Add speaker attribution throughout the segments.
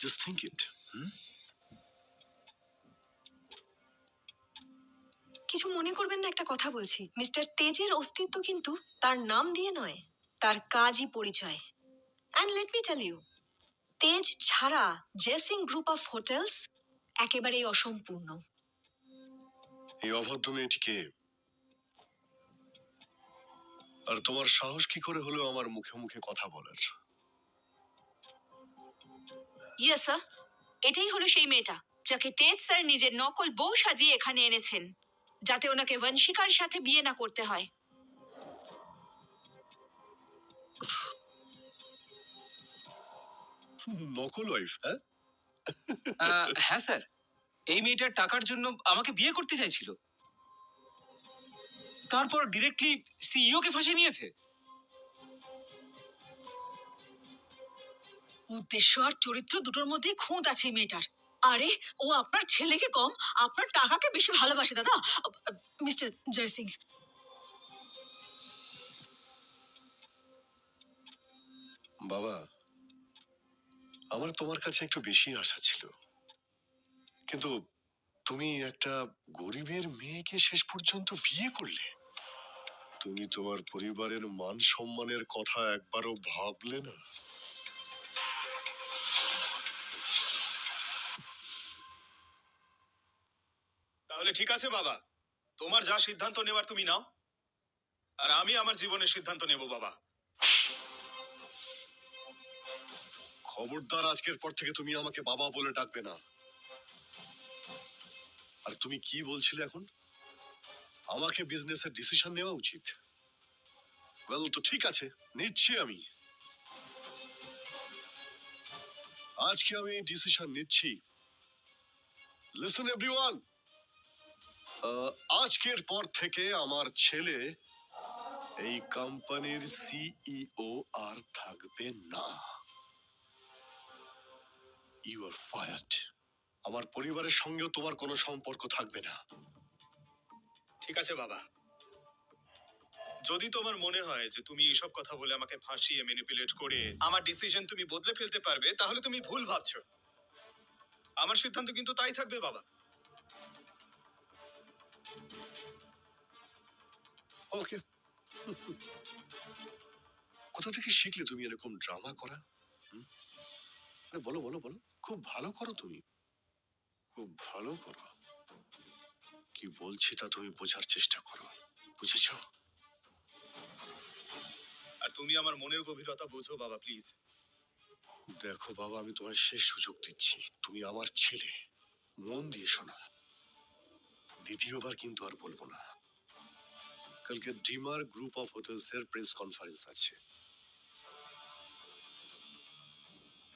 Speaker 1: Just think ইট।
Speaker 2: কিছু মনে করবেন না, একটা কথা বলছি। মিস্টার তেজের অস্তিত্ব কিন্তু তার নাম দিয়ে নয়, তার কাজই পরিচয়। And let me tell you, তেজ ছাড়া জেসিং গ্রুপ অফ হোটেলস একেবারেই অসম্পূর্ণ।
Speaker 1: এই অভদ্র মেয়েটিকে, আর তোমার সাহস কি করে হলো আমার মুখে মুখে কথা বলার?
Speaker 2: ইয়েস স্যার, এটাই হলো সেই মেয়েটা যাকে তেজ স্যার নিজের নকল বউ সাজিয়ে এখানে এনেছেন, যাতে ওনাকে বংশিকার সাথে বিয়ে না করতে হয়।
Speaker 1: নকল ওয়াইফ? হ্যাঁ,
Speaker 3: হ্যাঁ স্যার, এই মেয়েটার টাকার জন্য আমাকে বিয়ে করতে চাইছিল, তারপর ডিরেক্টলি সিইও কে ফাঁসিয়ে নিয়েছে।
Speaker 2: উদ্দেশ্য আর চরিত্র দুটোর মধ্যে খুঁত আছে এই মেয়েটার। আরে, ও আপনার ছেলেকে কম আপনার টাকাকে বেশি ভালোবাসে দাদা। মিস্টার জয়সিং,
Speaker 1: বাবা, আমার তোমার কাছে একটু বেশি আশা ছিল, কিন্তু তুমি একটা গরিবের মেয়েকে শেষ পর্যন্ত বিয়ে করলে। তুমি তোমার পরিবারের মান সম্মানের কথা একবারও ভাবলে না?
Speaker 4: তাহলে ঠিক আছে বাবা, তোমার যা সিদ্ধান্ত নেওয়ার তুমি নাও, আর আমি আমার জীবনের সিদ্ধান্ত নেব বাবা।
Speaker 1: খবরদার, আজকের পর থেকে তুমি আমাকে বাবা বলে ডাকবে না। আর তুমি কি বলছিলে এখন? আমাকে বিজনেসের ডিসিশন নেওয়া উচিত? ওয়েল, তো ঠিক আছে, নিচ্ছি আমি। আজকে আমি ডিসিশন নিচ্ছি। লিসেন এভরিওয়ান, আজকের পর থেকে আমার ছেলে এই কোম্পানির সিইও আর থাকবে না। You are fired. আমার পরিবারের সঙ্গেও তোমার কোনো সম্পর্ক থাকবে না।
Speaker 4: ঠিক আছে বাবা, যদি তোমার মনে হয় যে তুমি এসব কথা বলে আমাকে ফাঁসিয়ে ম্যানিপুলেট করে আমার ডিসিশন তুমি বদলে ফেলতে পারবে, তাহলে তুমি ভুল ভাবছো। আমার সিদ্ধান্ত কিন্তু তাই থাকবে বাবা।
Speaker 1: ওকে। কোথা থেকে শিখলে তুমি এরকম ড্রামা করা? আরে বলো বলো বলো, খুব ভালো করো তুমি, খুব ভালো করো। কি বলছি তা তুমি বোঝার চেষ্টা করো, বুঝেছো?
Speaker 4: আর তুমি আমার মনের গভীরতা বোঝো বাবা, প্লিজ।
Speaker 1: দেখো বাবা, আমি তোমায় শেষ সুযোগ দিচ্ছি, তুমি আমার ছেলে, মন দিয়ে শোনো। দ্বিতীয়বার কিন্তু আর বলবো না। কালকে ডিমার গ্রুপ অফ হোটেলস এর প্রেস কনফারেন্স আছে।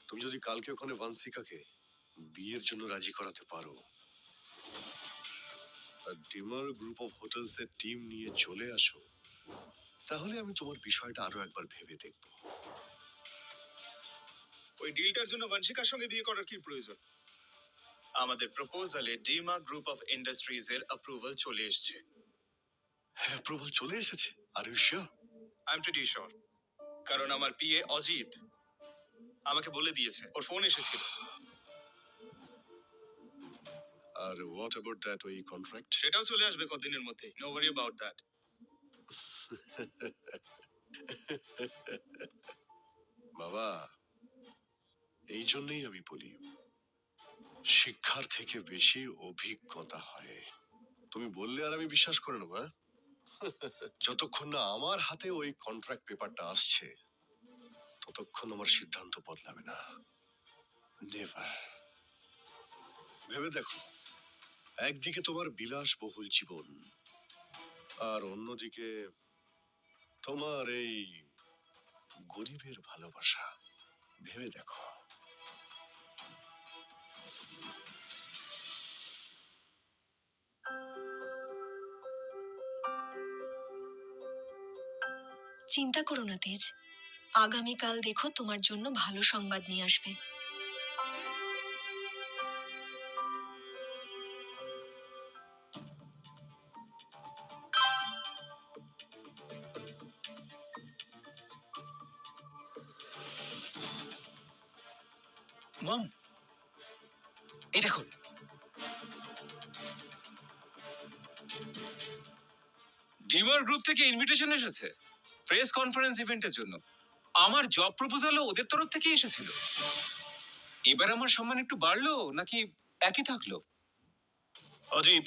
Speaker 1: তুমি যদি কালকে ওখানে ভান্সিকাকে বিয়ের জন্য রাজি করাতে পারো, আর ডিমার গ্রুপ অফ হোটেলস এর টিম নিয়ে চলে আসো, তাহলে আমি তোমার বিষয়টা আরো একবার ভেবে দেখবো।
Speaker 4: ওই ডিলটার জন্য বংশিকার সঙ্গে বিয়ে করার কি প্রয়োজন? আমাদের প্রপোজালে ডিমা গ্রুপ অফ ইন্ডাস্ট্রিজ এর অ্যাপ্রুভাল চলে এসেছে।
Speaker 1: হ্যাঁ, অ্যাপ্রুভাল চলে এসেছে। Are you sure?
Speaker 4: I am pretty sure, কারণ আমার পিএ অজিত আমাকে বলে দিয়েছে, ওর ফোন এসেছিল।
Speaker 1: আর হোয়াট অ্যাবাউট দ্যাট ওই কন্ট্রাক্ট?
Speaker 4: সেটাও চলে আসবে কদিনের মধ্যে, নো ওয়ারি অ্যাবাউট দ্যাট।
Speaker 1: বাবা, এই জন্যই আমি বলি, শিক্ষার থেকে বেশি অভিজ্ঞতা হয়। তুমি বললে আর আমি বিশ্বাস করে নেবো? হ্যাঁ, যতক্ষণ না আমার হাতে ওই কন্ট্রাক্ট পেপারটা আসছে, ততক্ষণ আমার সিদ্ধান্ত বদলাবে না। নেভার। ভেবে দেখো, একদিকে তোমার বিলাসবহুল জীবন, আর অন্যদিকে তোমার এই গরিবের ভালোবাসা। ভেবে দেখো।
Speaker 2: চিন্তা করো না তেজ, আগামীকাল দেখো তোমার জন্য ভালো সংবাদ নিয়ে আসবে।
Speaker 3: মম, এই দেখুন, ডিমার গ্রুপ থেকে ইনভিটেশন এসেছে প্রেস কনফারেন্স ইভেন্টের জন্য। আমার জব প্রপোজালও ওদের তরফ থেকে এসেছিল। এবার আমার সম্মান একটু বাড়লো নাকি একই থাকলো?
Speaker 4: অজিত,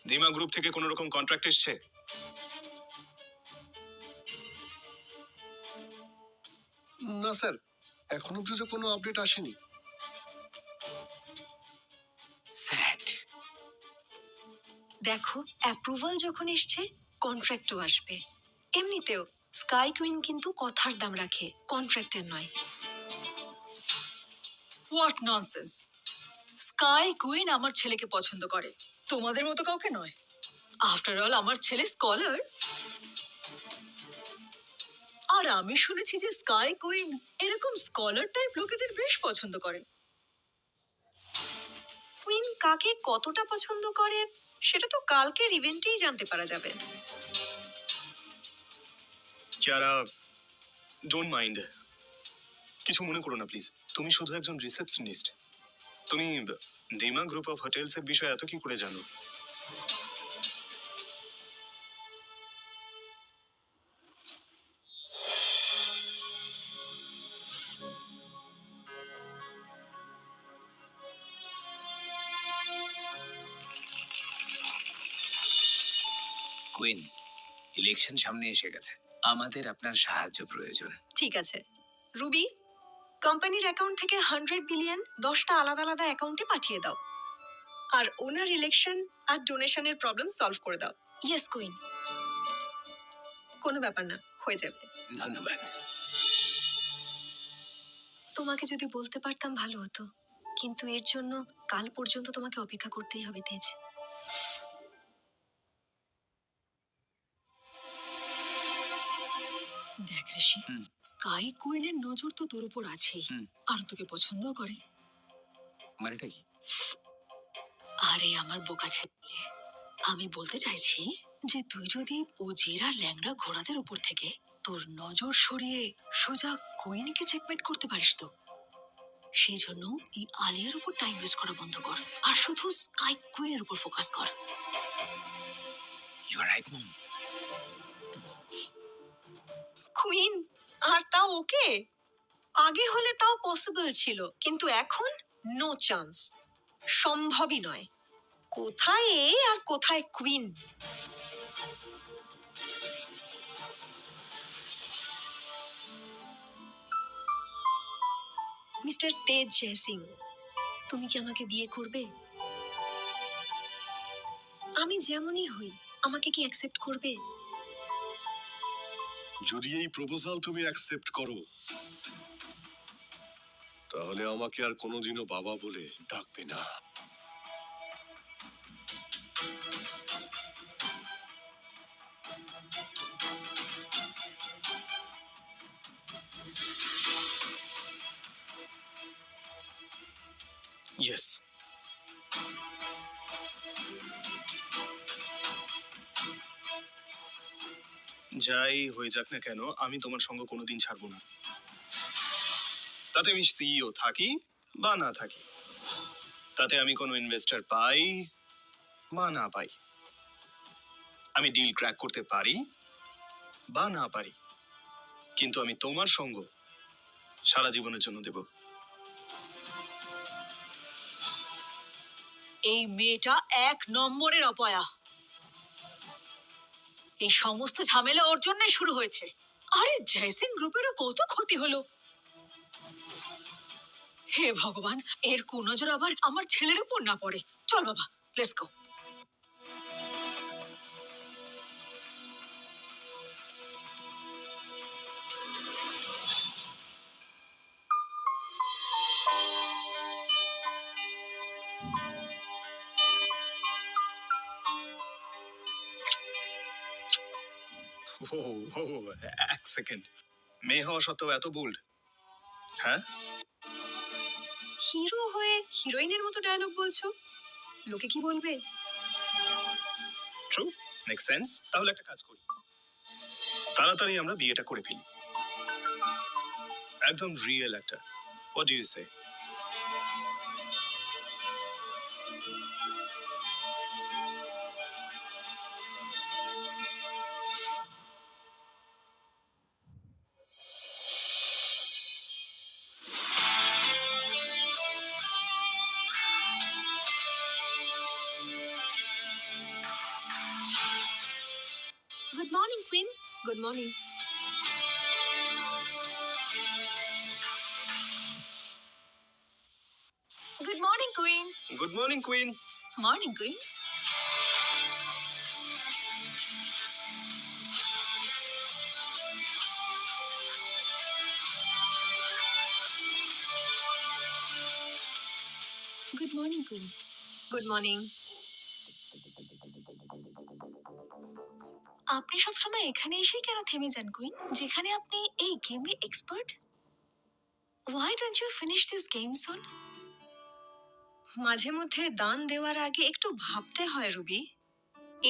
Speaker 4: ডিমা গ্রুপ থেকে কোনো রকম কন্ট্রাক্ট এসছে?
Speaker 1: না স্যার, এখন অব্দি তো কোনো আপডেট আসেনি।
Speaker 3: স্যাড।
Speaker 2: দেখো, অ্যাপ্রুভাল যখন এসছে কন্ট্রাক্টও আসবে। এমনিতেও স্কাই কুইন কিন্তু কথার দাম রাখে, কন্ট্রাক্টের নয়।
Speaker 5: What nonsense! স্কাই কুইন আমার ছেলেকে পছন্দ করে, তোমাদের মতো কাউকে নয়। আফটার অল আমার ছেলে স্কলার। আর আমি শুনেছি যে স্কাই কুইন এরকম স্কলার টাইপ লোকেদের বেশ পছন্দ করে।
Speaker 2: কুইন কাকে কতটা পছন্দ করে সেটা তো কালকের ইভেন্টেই জানতে পারা যাবে।
Speaker 4: যারা ডোন্ট মাইন্ড, কিছু মনে করো না প্লিজ। তুমি শুধু একজন রিসেপশনিস্ট। তুমি ডিমা গ্রুপ অফ হোটেলস এর বিষয়ে এত কি করে জানো?
Speaker 3: কুইন, ইলেকশন সামনে এসে গেছে, আমাদের আপনার সাহায্য প্রয়োজন।
Speaker 2: ঠিক আছে রুবি, কোম্পানির অ্যাকাউন্ট থেকে 100 বিলিয়ন 10টা আলাদা আলাদা অ্যাকাউন্টে পাঠিয়ে দাও। আর ওনার ইলেকশন আর ডোনেশনের প্রবলেম সলভ করে দাও। Yes queen. কোনো ব্যাপার না, হয়ে যাবে।
Speaker 3: ধন্যবাদ।
Speaker 2: তোমাকে যদি বলতে পারতাম ভালো হতো, কিন্তু এর জন্য কাল পর্যন্ত তোমাকে অপেক্ষা করতেই হবে তেজ।
Speaker 5: দেখ ঋষি,
Speaker 3: হুম।
Speaker 5: স্কাই কুইনের নজর তো তোর উপর আছেই,
Speaker 3: হুম।
Speaker 5: আর তোকে পছন্দ করে।
Speaker 3: মানে এটা কি?
Speaker 5: আরে আমার বোকা ছেলে, আমি বলতে চাইছি যে তুই যদি অজির আর ল্যাংড়া ঘোড়াদের উপর থেকে তোর নজর সরিয়ে সোজা কুইনকে চেকমেট করতে পারিস তো। সেই জন্য এই আলিয়ার উপর টাইম ওয়েস্ট করা বন্ধ কর আর শুধু স্কাই কুইনের উপর ফোকাস কর।
Speaker 3: You are right mom.
Speaker 2: Queen, আর তাও ওকে? আগে হলে তাও পসিবল ছিল, কিন্তু এখন নো চান্স, সম্ভবই নয়। কোথায় এ আর কোথায় কুইন? মিস্টার তেজ জয়সিং, তুমি কি আমাকে বিয়ে করবে? আমি যেমনই হই, আমাকে কি অ্যাকসেপ্ট করবে?
Speaker 1: যদি এই প্রপোজাল তুমি অ্যাকসেপ্ট করো, তাহলে আমাকে আর কোনোদিনও বাবা বলে ডাকবে না।
Speaker 4: ইয়েস। যাই হয়ে যাক না কেন, আমি তোমার সঙ্গ কোনোদিন ছাড়বো না। তাতে আমি সিইও থাকি বা না থাকি, তাতে আমি কোনো ইনভেস্টর পাই বা না পাই, আমি ডিল ক্র্যাক করতে পারি বা না পারি, কিন্তু আমি তোমার সঙ্গ সারা জীবনের জন্য দেব।
Speaker 5: এই মেয়েটা 1 নম্বরের অপয়া। এই সমস্ত ঝামেলা ওর জন্যই শুরু হয়েছে। আরে জয়সিং গ্রুপেরও কত ক্ষতি হলো। হে ভগবান, এর কুনজর আবার আমার ছেলের উপর না পড়ে। চল বাবা, লেটস গো।
Speaker 4: ও ও, এক সেকেন্ড, মেয়ে হওয়া সত্ত্বেও এত বোল্ড? হ্যাঁ,
Speaker 2: হিরো হয়ে হিরোইনের মতো ডায়লগ বলছো, লোকে কি বলবে?
Speaker 4: True, make sense. তাহলে একটা কাজ করি, তাড়াতাড়ি আমরা বিয়েটা করে ফেলি। একদম রিয়েল একটা, what do you say?
Speaker 2: Good morning queen. Good morning. Good morning queen.
Speaker 4: Good morning queen.
Speaker 2: Morning queen.
Speaker 5: Good morning queen.
Speaker 2: Good morning.
Speaker 5: আপনি সবসময় এখানে এসেই কেন থেমে যান কুইন, যেখানে আপনি এই গেমে expert? Why don't you finish this game soon?
Speaker 2: মাঝে মধ্যে দান দেওয়ার আগে একটু ভাবতে হয় রুবি,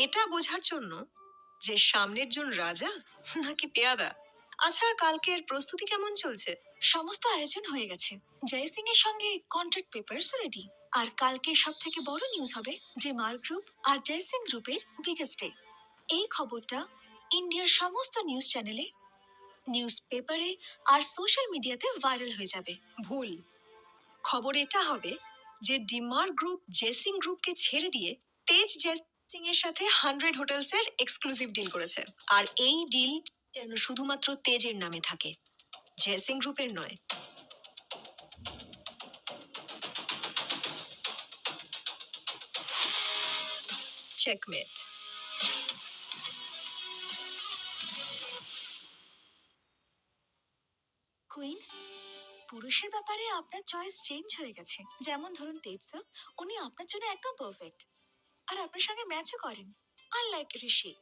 Speaker 2: এটা বোঝার জন্য যে সামনের জন রাজা নাকি পেয়াদা। আচ্ছা, কালকের প্রস্তুতি কেমন চলছে?
Speaker 5: সমস্ত আয়োজন হয়ে গেছে। জয় সিং এর সঙ্গে কন্ট্রাক্ট পেপারস রেডি। আর কালকে সব থেকে বড় নিউজ হবে যে মার গ্রুপ আর জয় সিং গ্রুপের বিগেস্ট ডে। এই খবরটা ইন্ডিয়ার সমস্ত নিউজ চ্যানেলে, নিউজ পেপারে আর সোশ্যাল মিডিয়াতে ভাইরাল হয়ে যাবে।
Speaker 2: ভুল। খবর এটা হবে যে ডিমার গ্রুপ জেসিং গ্রুপকে ছেড়ে দিয়ে তেজ জেসিং এর সাথে 100 হোটেলস এর এক্সক্লুসিভ ডিল করেছে। আর এই ডিল যেন শুধুমাত্র তেজের নামে থাকে, জেসিং গ্রুপের নয়। চেকমেট।
Speaker 5: কুইন, পুরুষের ব্যাপারে আপনার চয়েস চেঞ্জ হয়ে গেছে। যেমন ধরুন তেজ স্যার, উনি আপনার জন্য একদম পারফেক্ট আর আপনার সঙ্গে ম্যাচও করেন। Unlike Rishi,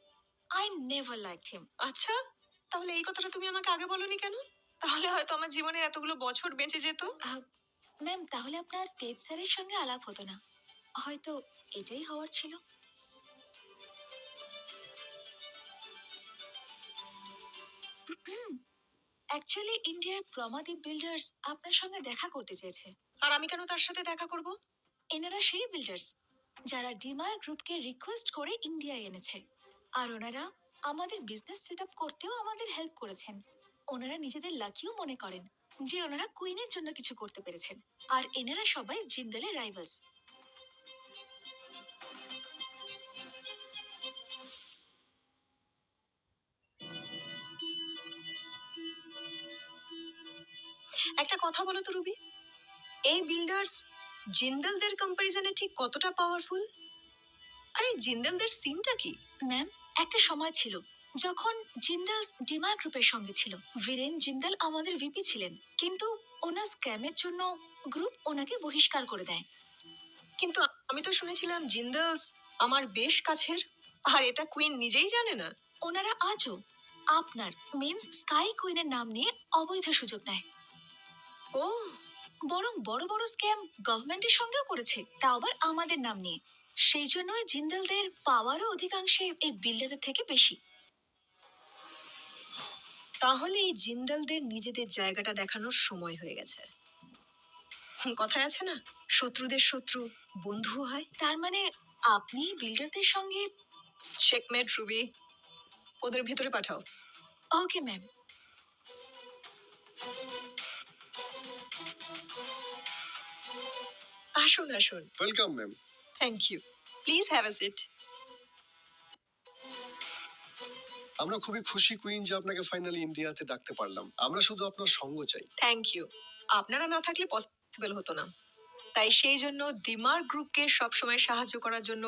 Speaker 5: I never liked him.
Speaker 2: আচ্ছা, তাহলে এই কথাটা তুমি আমাকে আগে বলনি কেন? তাহলে হয়তো আমার জীবনের এতগুলো বছর বেঁচে যেত।
Speaker 5: ম্যাম, তাহলে আপনার তেজ স্যারের সঙ্গে আলাপ হতো না, হয়তো এটাই হওয়ার ছিল। অ্যাকচুয়ালি ইন্ডিয়ার প্রমাদীপ বিল্ডার্স আপনার সঙ্গে দেখা করতে চেয়েছে।
Speaker 2: আর আমি কেন তার সাথে দেখা করব?
Speaker 5: এনারা সেই বিল্ডার্স যারা ডিমার গ্রুপকে রিকোয়েস্ট করে ইন্ডিয়ায় এনেছে। আর ওনারা আমাদের বিজনেস সেট আপ করতেও আমাদের হেল্প করেছেন। ওনারা নিজেদের লাকিও মনে করেন যে ওনারা কুইনের জন্য কিছু করতে পেরেছেন। আর এনারা সবাই জিন্দালের রাইভালস।
Speaker 2: একটা কথা বলো তো রুবি, এই বিল্ডার্স জিন্দালদের কম্পারিজনে ঠিক কতটা পাওয়ারফুল? আর এই জিন্দালদের সিনটা কি?
Speaker 5: ম্যাম, একটা সময় ছিল যখন জিন্দাল ডিমার গ্রুপের সঙ্গে ছিল। বীরেন জিন্দাল আমাদের ভিপি ছিলেন, কিন্তু ওনার স্ক্যামের জন্য গ্রুপ ওনাকে বহিষ্কার করে দেয়।
Speaker 2: কিন্তু আমি তো শুনেছিলাম জিন্দালস আমার বেশ কাছের, আর এটা কুইন নিজেই জানে না।
Speaker 5: ওনারা আজও আপনার মিন্স স্কাই কুইনের নাম নিয়ে অবৈধ সুযোগ নেয়।
Speaker 2: ও,
Speaker 5: বরং বড় বড় স্ক্যাম গভর্নমেন্টের সঙ্গেও করেছে, তাও আবার আমাদের নাম নিয়ে। সেই জন্যই জিন্দালদের পাওয়ারও অধিকাংশে এই বিল্ডারের থেকে বেশি।
Speaker 2: তাহলে এই জিন্দালদের নিজেদের জায়গাটা দেখানোর সময় হয়ে গেছে। কথায় আছে না, শত্রুদের শত্রু বন্ধু হয়।
Speaker 5: তার মানে আপনি বিল্ডারদের সঙ্গে?
Speaker 2: চেকমেট রুবি, ওদের ভেতরে পাঠাও।
Speaker 5: ওকে ম্যাম।
Speaker 2: আসুন আসুন।
Speaker 1: Welcome ma'am.
Speaker 2: Thank you. Please have a seat.
Speaker 1: আমরা খুবই খুশি কুইন যে আপনাকে ফাইনালি ইন্ডিয়াতে ডাকতে পারলাম। আমরা শুধু আপনার সঙ্গ চাই।
Speaker 2: Thank you. আপনারা না থাকলে পসিবল হতো না, তাই সেই জন্য দিমার গ্রুপকে সবসময় সাহায্য করার জন্য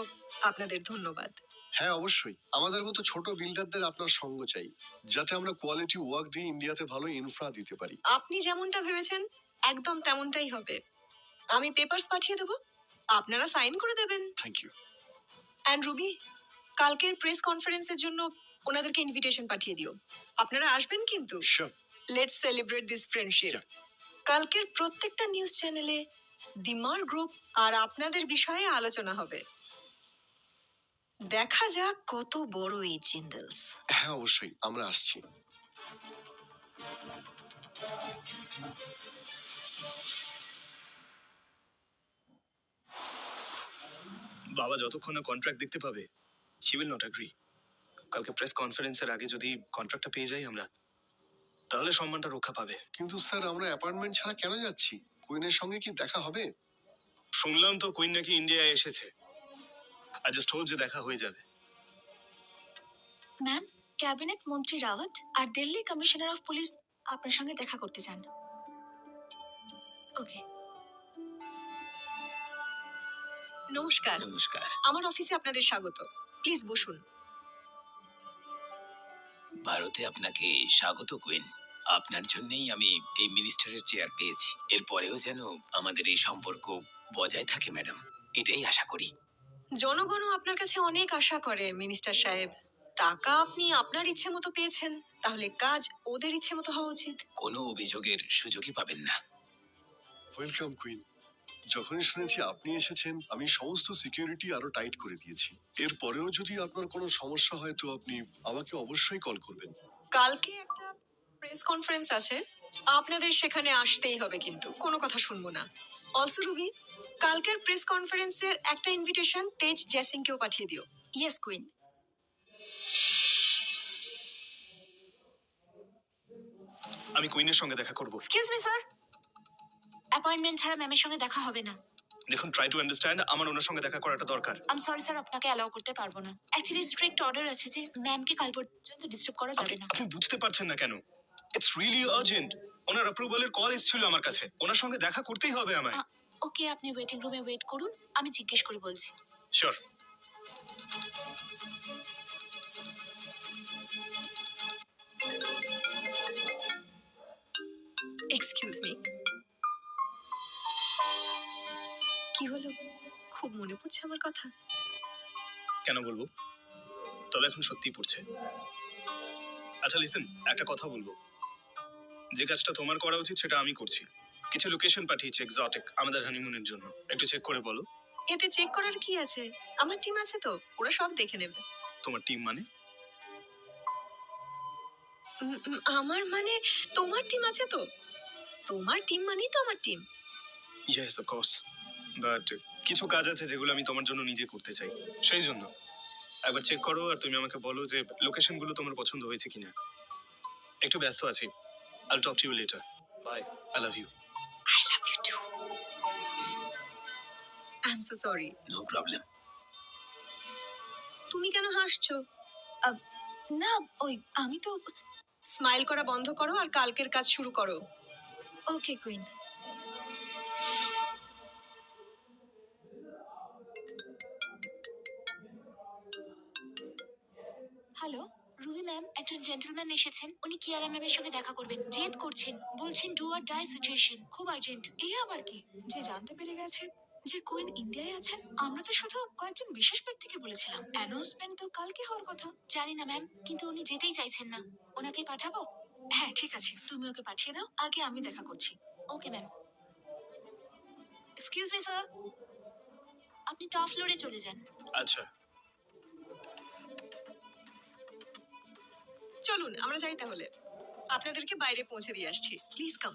Speaker 2: আপনাদের ধন্যবাদ।
Speaker 1: হ্যাঁ, অবশ্যই আমাদের মতো ছোট বিল্ডারদের আপনার সঙ্গ চাই, যাতে আমরা কোয়ালিটি ওয়ার্ক দিয়ে ইন্ডিয়াতে ভালো ইনফ্রা দিতে পারি।
Speaker 2: আপনি যেমনটা ভেবেছেন একদম তেমনটাই হবে। আমি পেপারস পাঠিয়ে দেবো, আপনারা সাইন করে দেবেন।
Speaker 1: Thank you.
Speaker 2: অ্যান্ড রুবি, কালকের প্রেস কনফারেন্সের জন্য ওনাদেরকে ইনভিটেশন পাঠিয়ে দিও। আপনারা আসবেন কিন্তু।
Speaker 1: Sure.
Speaker 2: Let's celebrate this friendship.
Speaker 1: Yeah.
Speaker 2: কালকের প্রত্যেকটা নিউজ চ্যানেলে দিমার গ্রুপ আর আপনাদের বিষয়ে আলোচনা হবে। দেখা যাক কত বড় এই জিন্দালস।
Speaker 1: হ্যাঁ, অবশ্যই আমরা আসছি।
Speaker 4: বাবা যতক্ষণ না কন্ট্রাক্ট দেখতে পাবে, শি উইল নট এগ্রি। কালকে প্রেস কনফারেন্সের আগে যদি কন্ট্রাক্টটা পেয়ে যাই আমরা, তাহলে সম্মানটা রক্ষা পাবে।
Speaker 1: কিন্তু স্যার, আমরা অ্যাপয়েন্টমেন্ট ছাড়া কেন যাচ্ছি? কুইনের সঙ্গে কি দেখা হবে?
Speaker 4: শুনলাম তো কুইন নাকি ইন্ডিয়ায় এসেছে। আই জাস্ট হোপ যে দেখা হয়ে যাবে।
Speaker 5: ম্যাম, ক্যাবিনেট মন্ত্রী রাওয়াত আর দিল্লি কমিশনার অফ পুলিশ আপনার সঙ্গে দেখা করতে চান। ওকে।
Speaker 2: নমস্কার,
Speaker 3: নমস্কার।
Speaker 2: আমার অফিসে আপনাদের স্বাগত। প্লিজ বসুন।
Speaker 3: ভারতে আপনাকে স্বাগত কুইন। আপনার জন্যই আমি এই মিনিস্টারের চেয়ার পেয়েছি। এরপরেও যেন আমাদের এই সম্পর্ক বজায় থাকে ম্যাডাম, এটাই আশা করি।
Speaker 2: জনগণও আপনার কাছে অনেক আশা করে মিনিস্টার সাহেব। টাকা আপনি আপনার ইচ্ছে মতো পেয়েছেন, তাহলে কাজ ওদের ইচ্ছে মতো হওয়া উচিত।
Speaker 3: কোনো অভিযোগের সুযোগই পাবেন না।
Speaker 1: Welcome queen. যখনই শুনেছি আপনি এসেছেন আমি সমস্ত সিকিউরিটি আরো টাইট করে দিয়েছি। এরপরেও যদি আপনার কোনো সমস্যা হয় তো আপনি আমাকে অবশ্যই কল করবেন।
Speaker 2: কালকে একটা প্রেস কনফারেন্স আছে, আপনাদের সেখানে আসতেই হবে, কিন্তু কোনো কথা শুনবো না। অলসো রুবি, কালকের প্রেস কনফারেন্সের একটা ইনভিটেশন তেজ জয়সিংকেও পাঠিয়ে দিও।
Speaker 5: Yes queen.
Speaker 4: আমি কুইনের সঙ্গে দেখা করব।
Speaker 5: এক্সকিউজ মি স্যার, অ্যাপয়েন্টমেন্ট ছাড়া ম্যামের সঙ্গে দেখা হবে না।
Speaker 4: দেখুন, ট্রাই টু আন্ডারস্ট্যান্ড, আমার ওনার সঙ্গে দেখা করাটা দরকার।
Speaker 5: আই এম সরি স্যার, আপনাকে অ্যালাউ করতে পারবো না। অ্যাকচুয়ালি স্ট্রিক্ট অর্ডার আছে যে ম্যামকে কাল পর্যন্ত ডিস্টার্ব করা যাবে না।
Speaker 4: আপনি বুঝতে পারছেন না কেন? It's really urgent. ওনার অ্যাপ্রুভালের কল এসেছিল আমার কাছে, ওনার সঙ্গে দেখা করতেই হবে আমায়।
Speaker 5: ওকে, আপনি ওয়েটিং রুমে ওয়েট করুন, আমি জিজ্ঞেস করে বলছি।
Speaker 4: শিওর।
Speaker 2: Excuse me. কি হলো, খুব মনে পড়ছে আমার কথা?
Speaker 4: কেন বলবো? তবে এখন সত্যিই পড়ছে। আচ্ছা লিসেন, একটা কথা বলবো। যে কাজটা তোমার করা উচিত সেটা আমি করছি। কিছু লোকেশন পাঠিয়েছি এক্সোটিক আমাদের হানিমুনের জন্য, একটু চেক করে বলো।
Speaker 2: এতে চেক করার কি আছে? আমার টিম আছে তো, ওরা সব দেখে নেবে।
Speaker 4: তোমার টিম মানে?
Speaker 2: আমার মানে তোমার টিম আছে তো? তোমার টিম মানেই তো আমার team.
Speaker 4: Yes of course, but কিছু কাজ আছে যেগুলো আমি তোমার জন্য নিজে করতে চাই, সেই জন্য একবার চেক করো আর তুমি আমাকে বলো যে লোকেশনগুলো তোমার পছন্দ হয়েছে কিনা। একটু ব্যস্ত আছি, I'll talk to you later. Bye, I love you.
Speaker 2: I love you too. I am so sorry.
Speaker 3: No problem.
Speaker 2: তুমি কেন হাসছো?
Speaker 5: না, ওই আমি তো।
Speaker 2: স্মাইল করা বন্ধ করো আর কালকের কাজ শুরু করো।
Speaker 5: ওকে কুইন। হ্যালো রুবি ম্যাম, একজন জেন্টলম্যান এসেছেন, উনি কিয়ারা ম্যামের সঙ্গে দেখা করবেন। জেদ করছেন, বলছেন ডু অর ডাই সিচুয়েশন, খুব আর্জেন্ট। এই আবার কি, যে জানতে পেরে গেছে যে কুইন ইন্ডিয়ায় আছেন? আমরা তো শুধু কয়েকজন বিশেষ ব্যক্তিকে বলেছিলাম, অ্যানাউন্সমেন্ট তো কালকে হওয়ার কথা। জানি না ম্যাম, কিন্তু উনি যেতেই চাইছেন না। ওনাকে পাঠাবো? হ্যাঁ ঠিক আছে, তুমি ওকে পাঠিয়ে দাও, আগে আমি দেখা করছি। Okay ma'am. Excuse me sir, আপনি টপ ফ্লোরে চলে যান।
Speaker 4: আচ্ছা,
Speaker 2: চলুন আমরা যাই তাহলে, আপনাদেরকে বাইরে পৌঁছে দিয়ে আসছি। Please come.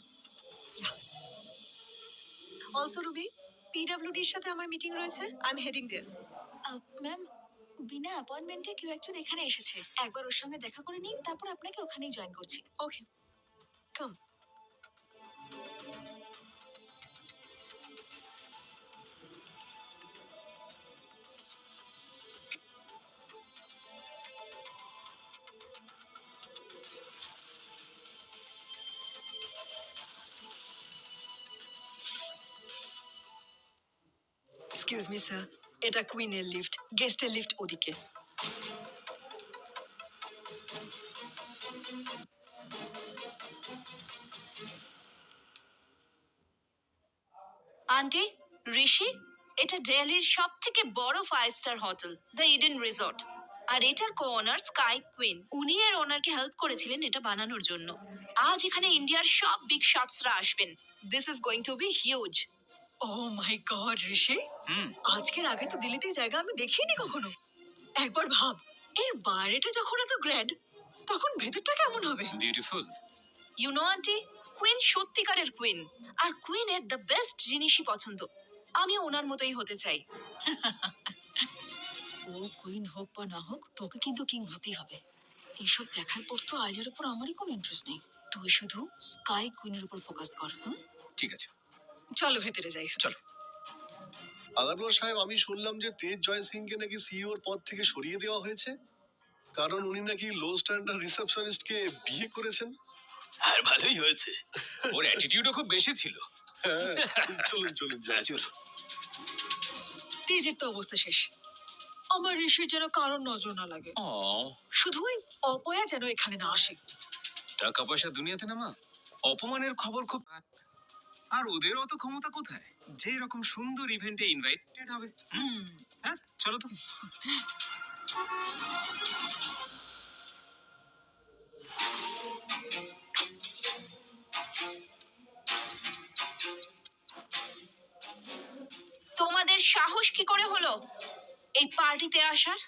Speaker 2: অলসো রুবি, পিডব্লিউডির সাথে আমার মিটিং রয়েছে, I am heading there.
Speaker 5: Ma'am, বিনা অ্যাপয়েন্টমেন্টে কেউ একজন এখানে এসেছে, একবার ওর সঙ্গে দেখা করে নিন, তারপর আপনাকে ওখানেই জয়েন করছি।
Speaker 2: Okay, come. Excuse me sir, এটা কুইনের লিফট, গেস্টের লিফট ওদিকে।
Speaker 5: আন্টি, ঋষি, এটা দিল্লির সব থেকে বড় 5 star hotel, the Eden resort. আর এটার কো-ওনার স্কাই কুইন, উনি এর ওনারকে হেল্প করেছিলেন এটা বানানোর জন্য। আজ এখানে ইন্ডিয়ার সব বিগ শটসরা আসবেন। This is going to be huge.
Speaker 2: Oh my god Rishi,
Speaker 3: hmm.
Speaker 2: আজকের আগে তো দিল্লিতে এই জায়গা আমি দেখিনি কখনো। একবার ভাব, এর বাইরেটা যখন এত গ্র্যান্ড, তখন ভেতরটা কেমন হবে?
Speaker 3: Beautiful.
Speaker 5: You know aunty, queen সত্যিকারের কুইন, আর কুইনের দ্য বেস্ট জিনিসই পছন্দ। আমি ওনার মতোই হতে চাই। ও কুইন হোক বা না হোক, তোকে কিন্তু কিং হতেই হবে। এইসব দেখার পর তো আইলের উপর আমারই কোনো ইন্টারেস্ট নেই। তুই শুধু স্কাই কুইনের উপর ফোকাস কর।
Speaker 3: ঠিক আছে,
Speaker 2: চলো ভেতরে যাই।
Speaker 3: চলো।
Speaker 1: আগারওয়াল সাহেব, আমি শুনলাম যে তেজ জয় সিংকে নাকি সিইওর পদ থেকে সরিয়ে দেওয়া হয়েছে। কারণ উনি নাকি লো স্ট্যান্ডার্ড রিসেপশনিস্টকে বিয়ে করেছেন।
Speaker 3: আর ভালোই হয়েছে, ওর অ্যাটিটিউডও খুব বেশি ছিল।
Speaker 1: হ্যাঁ, চলুন চলুন যাই।
Speaker 3: চলো।
Speaker 5: তেজের তো অবস্থা শেষ। আমার ঋষির যেন কারোর নজর না লাগে, শুধু ওই অপয়া যেন এখানে না আসে।
Speaker 3: টাকা পয়সা দুনিয়াতে না মা, অপমানের খবর খুব। আর ওদের অত ক্ষমতা কোথায় যে এরকম সুন্দর ইভেন্টে ইনভাইটেড হবে? হ্যাঁ চলো তো।
Speaker 6: তোমাদের সাহস কি করে হলো এই পার্টিতে আসার?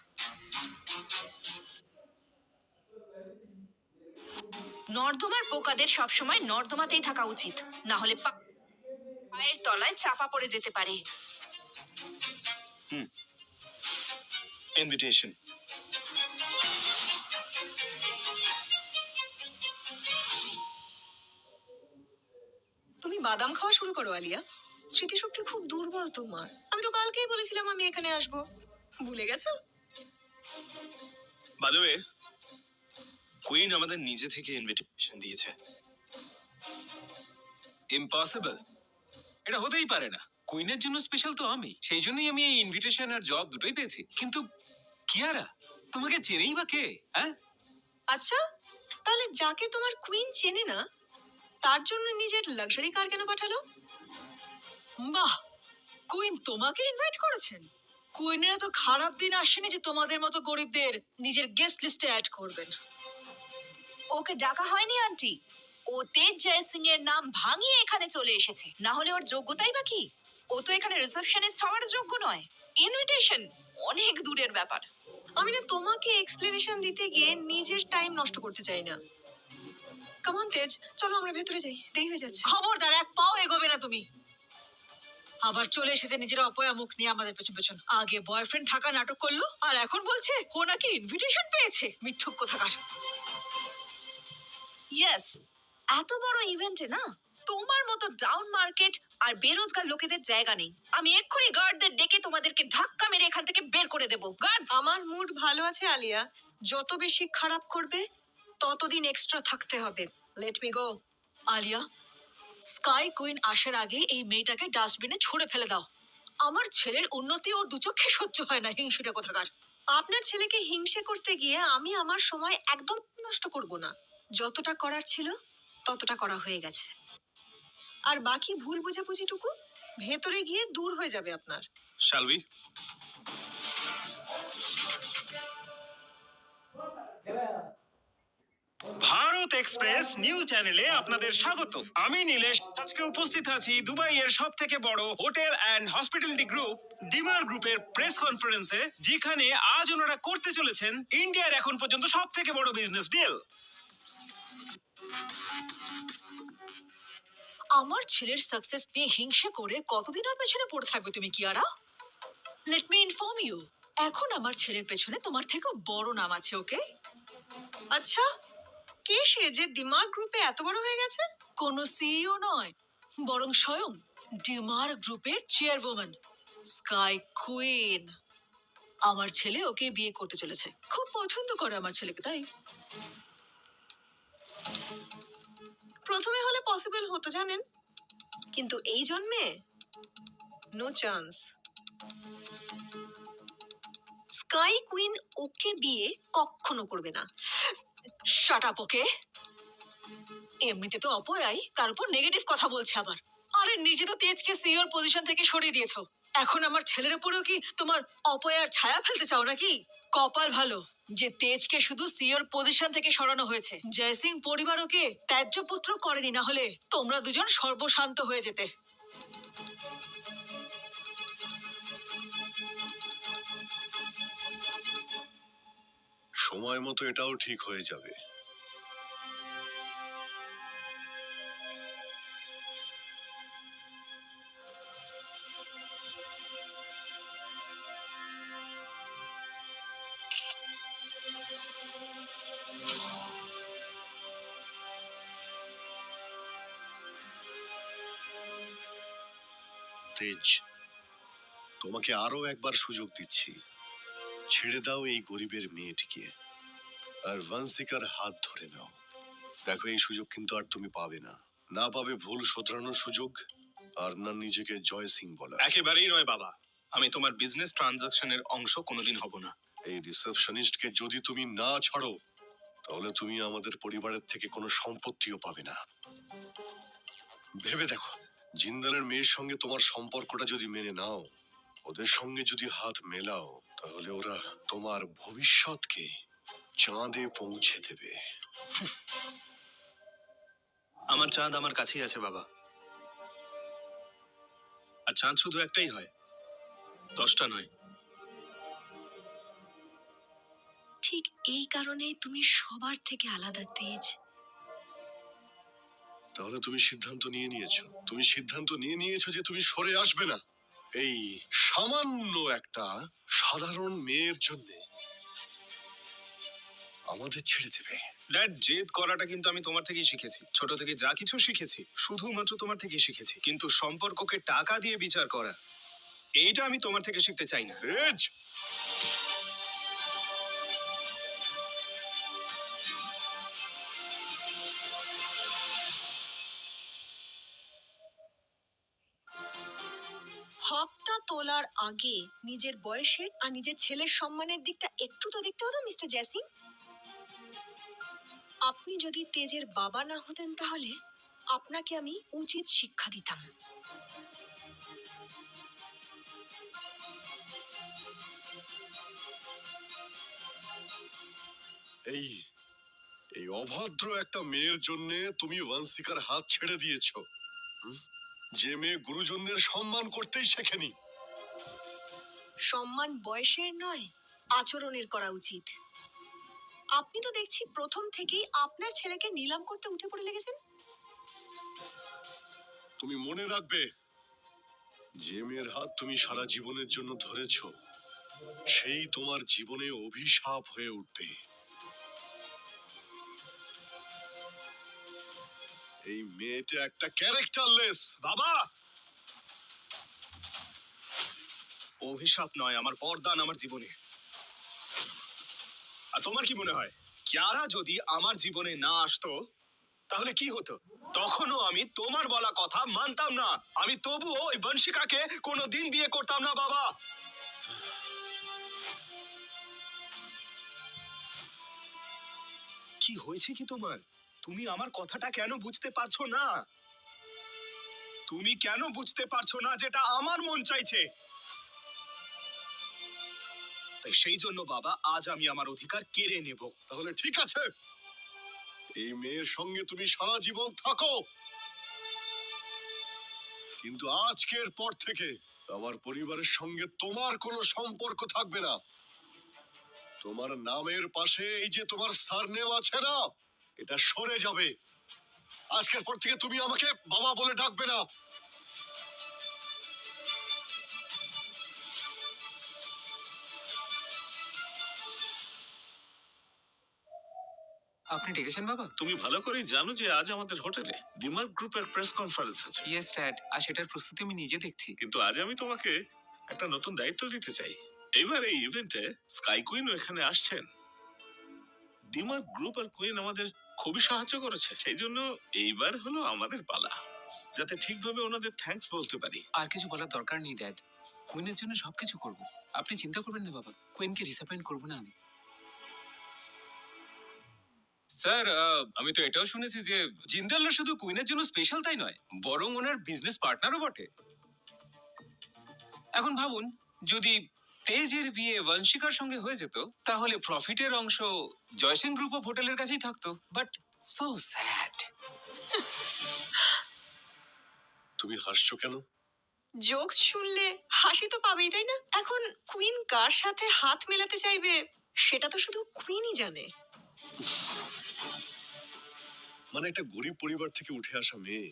Speaker 6: নর্দমার পোকাদের সবসময় নর্দমাতেই থাকা উচিত, না হলে পায়ের তলায় চাপা পড়ে যেতে পারে।
Speaker 4: ইনভিটেশন।
Speaker 2: তুমি বাদাম খাওয়া শুরু করো আলিয়া। স্মৃতিশক্তি খুব দুর্বল তোমার। আমি তো কালকেই বলেছিলাম আমি এখানে আসবো, ভুলে গেছো?
Speaker 4: বাই দ্য ওয়ে, কুইন আমাদের নিজে থেকে ইনভিটেশন দিয়েছে।
Speaker 3: ইম্পসিবল, এটা হতেই পারে না। কুইনের জন্য স্পেশাল তো আমি, সেই জন্যই আমি এই ইনভিটেশন আর জব দুটোই পেয়েছি। কিন্তু কিয়ারা তোমাকে চেনেই বা কে? হ্যাঁ,
Speaker 2: আচ্ছা, তাহলে যাকে তোমার কুইন চেনে না তার জন্য নিজের লাক্সারি কার কেন পাঠালো?
Speaker 5: বাহ, কুইন তোমাকে ইনভাইট করেছেন? কুইনের তো খারাপ দিন আসেনি যে তোমাদের মতো গরিবদের নিজের গেস্ট লিস্টে অ্যাড করবেন।
Speaker 6: ওকে ডাকা হয়নি আন্টি, ও তেজ জয় সিং এর নাম ভাঙিয়ে এখানে চলে এসেছে, না হলে ওর যোগ্যতাই বা কি? ও তো এখানে রিসেপশনিস্ট হওয়ার যোগ্য নয়। ইনভিটেশন অনেক দূরের ব্যাপার।
Speaker 2: আমি না তোমাকে এক্সপ্লেনেশন দিতে গিয়ে নিজের টাইম নষ্ট করতে চাই না। কামন তেজ, চলো আমরা ভেতরে যাই, দেরি হয়ে যাচ্ছে।
Speaker 5: খবরদার, এক পাও এগোবে না তুমি। আবার চলে এসেছে নিজের অপয়া মুখ নিয়ে আমাদের পেছন পেছন। আগে বয়ফ্রেন্ড থাকা নাটক করলো, আর এখন বলছে ও নাকি ইনভিটেশন পেয়েছে। মিথ্যুক কোথাকার।
Speaker 6: ইয়েস, এত বড় ইভেন্টে না তোমার মতো ডাউন মার্কেট আর বেরোজগার লোকেদের জায়গা নেই। আমি এক্ষুনি গার্ডদের ডেকে তোমাদেরকে ধাক্কা মেরে এখান থেকে বের করে দেবো। গার্ড!
Speaker 2: আমার মুড ভালো আছে আলিয়া, যত বেশি খারাপ করবে ততদিন এক্সট্রা থাকতে হবে। Let me go.
Speaker 5: Alia, sky queen আসার আগে এই মেয়েটাকে ডাস্টবিনে ছুঁড়ে ফেলে দাও। আমার ছেলের উন্নতি ওর দু চোখে সহ্য হয় না, হিংসুটে কোথাকার।
Speaker 2: আপনার ছেলেকে হিংসে করতে গিয়ে আমি আমার সময় একদম নষ্ট করব না। যতটা করার ছিল ততটা করা হয়ে গেছে, আর বাকি ভুল বোঝাবুঝিটুকু ভেতরে গিয়ে দূর হয়ে যাবে আপনার।
Speaker 4: Shall we?
Speaker 7: Bharat express new চ্যানেলে আপনাদের স্বাগত। আমি নীলেশ। আজকে উপস্থিত আছি দুবাইয়ের সব থেকে বড় hotel and hospitality group dimmer গ্রুপের প্রেস কনফারেন্সে, যেখানে আজ ওনারা করতে চলেছেন ইন্ডিয়ার এখন পর্যন্ত সব থেকে বড় বিজনেস ডিল।
Speaker 5: আমার ছেলের সাকসেস নিয়ে হিংসে করে কতদিন ওর পেছনে পড়ে থাকবে তুমি, Kiara? Let me inform you, এখন আমার ছেলের পেছনে তোমার থেকেও বড় নাম আছে। ওকে?
Speaker 2: আচ্ছা, কে সে যে দিমাগ গ্রুপে এত বড় হয়ে গেছে?
Speaker 5: কোনো সিইও নয়, বরং স্বয়ং ডিমার গ্রুপের চেয়ারওম্যান স্কাই কুইন। আমার ছেলে ওকে বিয়ে করতে চলেছে। খুব পছন্দ করে আমার ছেলেকে, তাই।
Speaker 2: প্রথমে হলে পসিবল হতো জানেন, কিন্তু এই জন্মে নো চান্স। স্কাই কুইন ওকে বিয়ে কখনো করবে না।
Speaker 5: Shut up. ওকে? এমনিতে তো অপয়াই, তার উপর নেগেটিভ কথা বলছে আবার। আরে নিজে তো তেজকে সিইওর পজিশন থেকে সরিয়ে দিয়েছো, এখন আমার ছেলের উপরেও কি তোমার অপয়ার ছায়া ফেলতে চাও নাকি? কপাল ভালো যে তেজকে শুধু সিইওর পজিশন থেকে সরানো হয়েছে। জয়সিং পরিবার ওকে ত্যায্য পুত্র করেনি, না হলে তোমরা দুজন সর্বশান্ত হয়ে যেতে।
Speaker 1: সময় মতো এটাও ঠিক হয়ে যাবে। তেজ, তোমাকে আরো একবার সুযোগ দিচ্ছি, ছেড়ে দাও এই গরিবের মেয়েটিকে। আর ভান্সিকার হাত ধরে নাও। দেখো, এই সুযোগ কিন্তু আর তুমি পাবে না। না পাবে ভুল শোধরানোর সুযোগ, আর না নিজেকে জয় সিং বলা।
Speaker 4: একেবারেই নয় বাবা, আমি তোমার বিজনেস ট্রানজাকশনের অংশ কোনোদিন হব না।
Speaker 1: এই রিসেপশনিস্টকে যদি তুমি না ছাড়ো, তাহলে তুমি আমাদের পরিবারের থেকে কোনো সম্পত্তিও পাবে না। ভেবে দেখো, জিন্দালের মেয়ের সঙ্গে তোমার সম্পর্কটা যদি মেনে নাও, ওদের সঙ্গে যদি হাত মেলাও, তাহলে ওরা তোমার ভবিষ্যৎকে চাঁদে পৌঁছে দেবে।
Speaker 4: আমার চাঁদ আমার কাছেই আছে বাবা, আর চাঁদ শুধু একটাই হয়, 10টা নয়।
Speaker 2: ঠিক এই কারণেই তুমি সবার থেকে আলাদা তেজ।
Speaker 1: তাহলে তুমি সিদ্ধান্ত নিয়ে নিয়েছো যে তুমি সরে আসবে না। এই সামান্য একটা সাধারণ মেয়ের জন্য আমাদের ছেড়ে দেবে।
Speaker 4: ড্যাড, জেদ করাটা কিন্তু আমি তোমার থেকেই শিখেছি। ছোট থেকে যা কিছু শিখেছি শুধুমাত্র তোমার থেকেই শিখেছি, কিন্তু সম্পর্ককে টাকা দিয়ে বিচার করা, এইটা আমি তোমার থেকে শিখতে চাই না।
Speaker 1: তেজ,
Speaker 2: হাতটা তোলার আগে নিজের বয়সের আর নিজের ছেলের সম্মানের দিকটা একটু তো দেখতে হতো মিস্টার জয়সিং। আপনি যদি তেজের বাবা না হতেন, তাহলে আপনাকে আমি উচিত শিক্ষা দিতাম।
Speaker 1: এই এই অভদ্র একটা মেয়ের জন্য তুমি ভান্সিকার হাত ছেড়ে দিয়েছো, যে মেয়ে গুরুজনদের সম্মান করতেই শেখেনি।
Speaker 2: সম্মান বয়সের নয়, আচরণের করা উচিত। আপনি তো দেখছি প্রথম থেকেই আপনার ছেলেকে নিলাম করতে উঠে পড়ে লেগেছেন।
Speaker 1: তুমি মনে রাখবে, যে মেয়ের হাত তুমি সারা জীবনের জন্য ধরেছো, সেই তোমার জীবনে অভিশাপ হয়ে উঠবে। এই মেয়েটা একটা ক্যারেক্টারলেস।
Speaker 4: বাবা, অভিশাপ নয়, আমার বরদান আমার জীবনে। আর তোমার কি মনে হয়, কিয়ারা যদি আমার জীবনে না আসতো তাহলে কি হতো? তখনও আমি তোমার বলা কথা মানতাম না। আমি তবুও ওই বংশিকাকে কোনোদিন বিয়ে করতাম না বাবা। কি হয়েছে কি তোমার? তুমি আমার কথাটা কেন বুঝতে পারছো না? তুমি কেন বুঝতে পারছো না যেটা আমার মন চাইছে? তাই সেই জন্য বাবা, আজ আমি আমার অধিকার কেড়ে নেব।
Speaker 1: তাহলে ঠিক আছে, এই মেয়ের সঙ্গে তুমি সারা জীবন থাকো, কিন্তু আজকের পর থেকে আমার পরিবারের সঙ্গে তোমার কোনো সম্পর্ক থাকবে না। তোমার নামের পাশে এই যে তোমার সারনেম আছে না, এটা সরে যাবে। আজকের পর থেকে তুমি আমাকে বাবা বলে ডাকবে না।
Speaker 3: আপনি ডেকেছেন বাবা?
Speaker 8: তুমি ভালো করেই জানো যে আজ আমাদের হোটেলে ডিমার্ক গ্রুপের প্রেস কনফারেন্স আছে,
Speaker 3: ইয়েস ড্যাড, আর সেটার প্রস্তুতি আমি নিজে দেখছি।
Speaker 8: কিন্তু আজ আমি তোমাকে একটা নতুন দায়িত্ব দিতে চাই। এবার এই ইভেন্টে স্কাই কুইনও এখানে আসছেন। ডিমার্ক গ্রুপ আর কুইন আমাদের খুবই সাহায্য করেছে, সেই জন্য এইবার হলো আমাদের পালা, যাতে ঠিকভাবে ওনাদের থ্যাঙ্কস বলতে পারি।
Speaker 3: আর কিছু বলার দরকার নেই ড্যাড, কুইনের জন্য সবকিছু করব। আপনি চিন্তা করবেন না বাবা, কুইনকে ডিসঅ্যাপয়েন্ট করব না আমি। স্যার, আমি তো এটাও শুনেছি যে জিন্দালরা শুধু কুইনের জন্য স্পেশাল তাই নয়, বরং ওনার বিজনেস পার্টনারও বটে। এখন ভাবুন, যদি তেজের বিয়ে বংশিকার সঙ্গে হয়ে যেত, তাহলে প্রফিটের অংশ জয়সিং গ্রুপ অফ হোটেলের কাছেই থাকতো। But so sad.
Speaker 1: তুমি হাসছো কেন?
Speaker 2: জোকস শুনলে হাসি তো পাবেই, তাই না? এখন কুইন কার সাথে হাত মেলাতে চাইবে সেটা তো শুধু কুইনই জানে।
Speaker 1: মানে একটা গরিব পরিবার থেকে উঠে আসা মেয়ে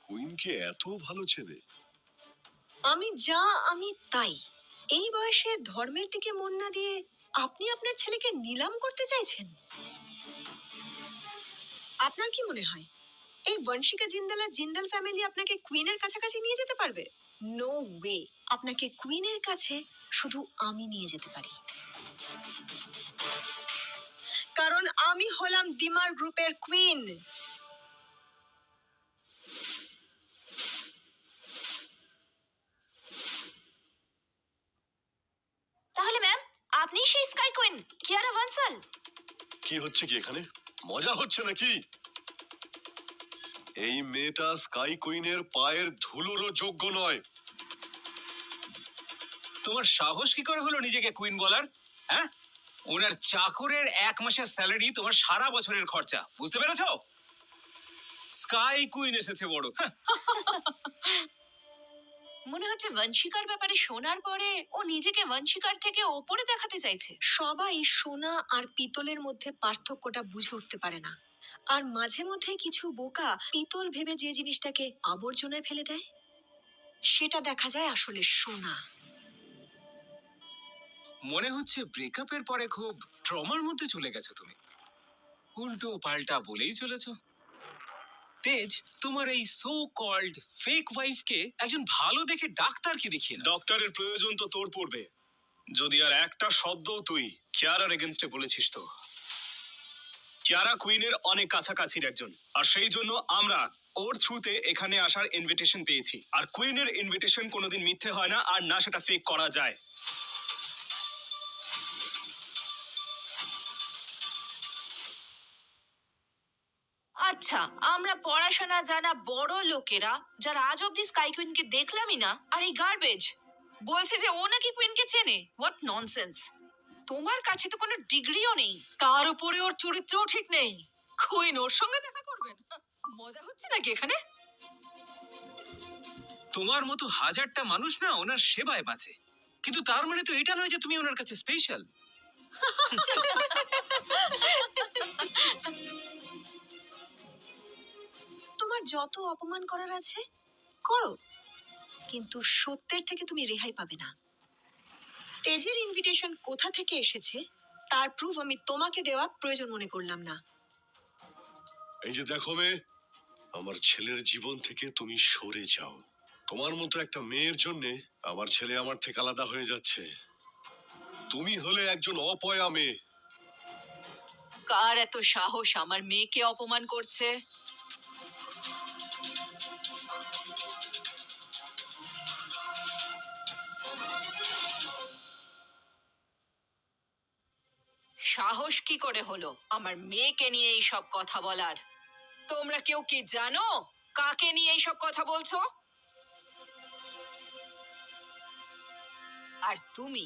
Speaker 1: কুইনকে এত ভালো চেনে।
Speaker 2: আমি যা আমি তাই। এই বয়সে ধর্মের দিকে মন না দিয়ে আপনি আপনার ছেলেকে নিলাম করতে চাইছেন? আপনার কি মনে হয় এই বংশিকা জিন্দাল আর জিন্দাল ফ্যামিলি আপনাকে কুইনের কাছাকাছি নিয়ে যেতে পারবে? No way. আপনাকে কুইনের কাছে শুধু আমি নিয়ে যেতে পারি। কারণ আমি হলাম ডিমার গ্রুপের কুইন।
Speaker 6: তাহলে ম্যাম, আপনি সেই স্কাই কুইন কিয়ারা বানসাল?
Speaker 1: কি হচ্ছে কি এখানে? মজা হচ্ছে নাকি? এই মেয়েটা স্কাই কুইনের পায়ের ধুলোরও যোগ্য নয়।
Speaker 3: তোমার সাহস কি করে হলো নিজেকে কুইন বলার? হ্যাঁ, ওনার চাকরের 1 মাসের স্যালারি তোমার সারা বছরের খরচা, বুঝতে পেরেছো? স্কাই কুইন এসেছে বড়। হ্যাঁ,
Speaker 6: মনে হচ্ছে বংশিকার ব্যাপারে শোনার পরে ও নিজেকে বংশিকার থেকে ওপরে দেখাতে চাইছে।
Speaker 2: সবাই সোনা আর পিতলের মধ্যে পার্থক্যটা বুঝে উঠতে পারে না। আর মাঝে মধ্যে কিছু বোকা পিতল ভেবে যে জিনিসটাকে আবর্জনায় ফেলে দেয়, সেটা দেখা যায় আসলে সোনা।
Speaker 3: মনে হচ্ছে ব্রেকআপের পরে খুব ট্রমার মধ্যে চলে গেছো তুমি। উল্টো পাল্টা বলেই চলেছো। তেজ, তোমার এই সো কল্ড ফেক ওয়াইফকে একজন ভালো দেখে ডাক্তারকে দেখিয়ে নাও।
Speaker 4: ডক্টরের প্রয়োজন তো তোর পড়বে যদি আর একটা শব্দ তুই কিয়ারার এগেনস্টে বলেছিস তো। কিয়ারা কুইনের অনেক কাছাকাছির একজন, আর সেই জন্য আমরা ওর থ্রুতে এখানে আসার ইনভিটেশন পেয়েছি। আর কুইনের ইনভিটেশন কোনোদিন মিথ্যে হয় না, আর না সেটা ফেক করা যায়।
Speaker 6: আচ্ছা, আমরা পড়াশোনা জানা বড় লোকেরা যারা আজ অব্দি স্কাই কুইনকে দেখলামই না, আর এই গার্বেজ বলছে যে ও নাকি কুইনকে চেনে। What nonsense! তোমার কাছে তো কোনো ডিগ্রিও নেই।
Speaker 5: তার উপরে ওর চরিত্রও ঠিক নেই। কুইন ওর সঙ্গে দেখা করবেন? মজা হচ্ছে নাকি এখানে?
Speaker 3: তোমার মতো হাজারটা মানুষ না ওনার সেবায় বাঁচে, কিন্তু তার মানে তো এটা নয় যে তুমি ওনার কাছে স্পেশাল।
Speaker 2: তোমার যত অপমান করার আছে করো, কিন্তু সত্যের থেকে তুমি রেহাই পাবে না। তেজের ইনভিটেশন কোথা থেকে এসেছে তার প্রুফ আমি তোমাকে দেওয়া প্রয়োজন মনে করলাম না।
Speaker 1: এই যে দেখো মেয়ে, আমার ছেলের জীবন থেকে তুমি সরে যাও। তোমার মতো একটা মেয়ের জন্য আমার ছেলে আমার থেকে আলাদা হয়ে যাচ্ছে। তুমি হলে একজন অপয়া মেয়ে।
Speaker 5: কার এত সাহস আমার মেয়েকে অপমান করছে? সাহস কি করে হলো আমার মেয়েকে নিয়ে এই সব কথা বলার? তোমরা কেউ কি জানো কাকে নিয়ে এই সব কথা বলছো? আর তুমি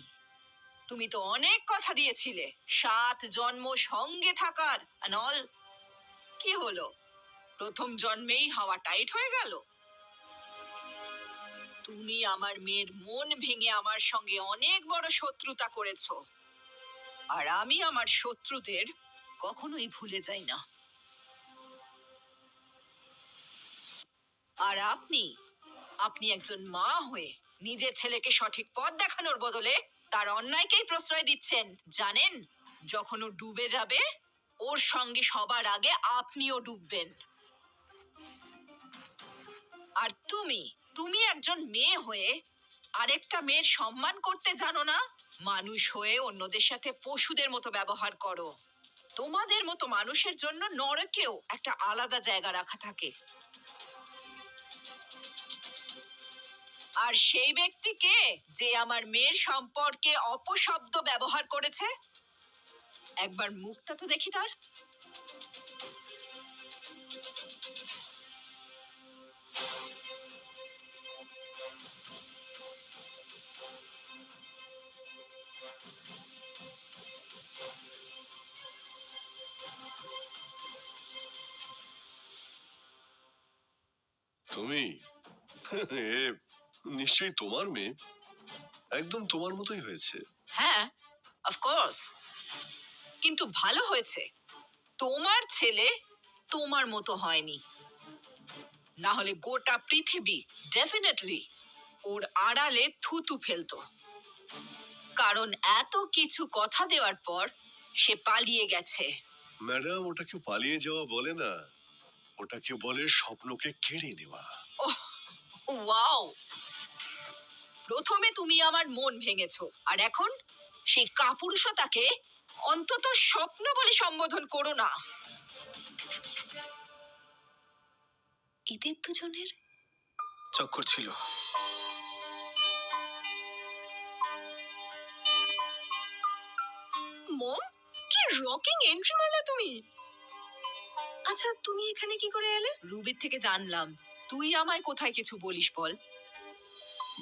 Speaker 5: তুমি তো অনেক কথা দিয়েছিলে, 7 জন্ম সঙ্গে থাকার and all। কি হলো, প্রথম জন্মেই হাওয়া টাইট হয়ে গেল? তুমি আমার মেয়ের মন ভেঙে আমার সঙ্গে অনেক বড় শত্রুতা করেছো, আর আমি আমার শত্রুদের কখনোই ভুলে যাই না। আর আপনি আপনি একজন মা হয়ে নিজের ছেলেকে সঠিক পথ দেখানোর বদলে তার অন্যায়কেই প্রশ্রয় দিচ্ছেন। জানেন, যখন ও ডুবে যাবে ওর সঙ্গে সবার আগে আপনিও ডুববেন। আর তুমি তুমি একজন মেয়ে হয়ে আরেকটা মেয়ের সম্মান করতে জানো না। মানুষ হয়ে অন্যদের সাথে পশুদের মতো ব্যবহার করো। তোমাদের মতো মানুষের জন্য নরকেও একটা আলাদা জায়গা রাখা থাকে। আর সেই ব্যক্তিকে যে আমার মেয়ের সম্পর্কে অপশব্দ ব্যবহার করেছে, একবার মুখটা তো দেখি তার।
Speaker 1: তুমি এ নিশ্চয়ই তোমার মেয়ে, একদম তোমার মতোই হয়েছে।
Speaker 5: হ্যাঁ, অফকোর্স, কিন্তু ভালো হয়েছে তোমার ছেলে তোমার মতো হয়নি, না হলে গোটা পৃথিবী ডেফিনেটলি ওর আড়ালে থুতু ফেলতো। কারণ এত কিছু কথা দেওয়ার পর সে পালিয়ে গেছে।
Speaker 1: ম্যাডাম, ওটাকে পালিয়ে যাওয়া বলে না, ওটাকে বলে স্বপ্নকে কেড়ে নেওয়া।
Speaker 5: ওয়াও! প্রথমে তুমি আমার মন ভেঙেছো, আর এখন সেই কাপুরুষতাকে
Speaker 6: অন্তত স্বপ্ন বলে সম্বোধন করো না।
Speaker 2: এদের দুজনের
Speaker 4: চক্কর ছিল।
Speaker 2: মম, কি রকিং এন্ট্রি মারলে তুমি। আচ্ছা, তুমি এখানে কি করে এলে?
Speaker 6: রুবির থেকে জানলাম তুই আমায় কোথায় কিছু বলিস বল।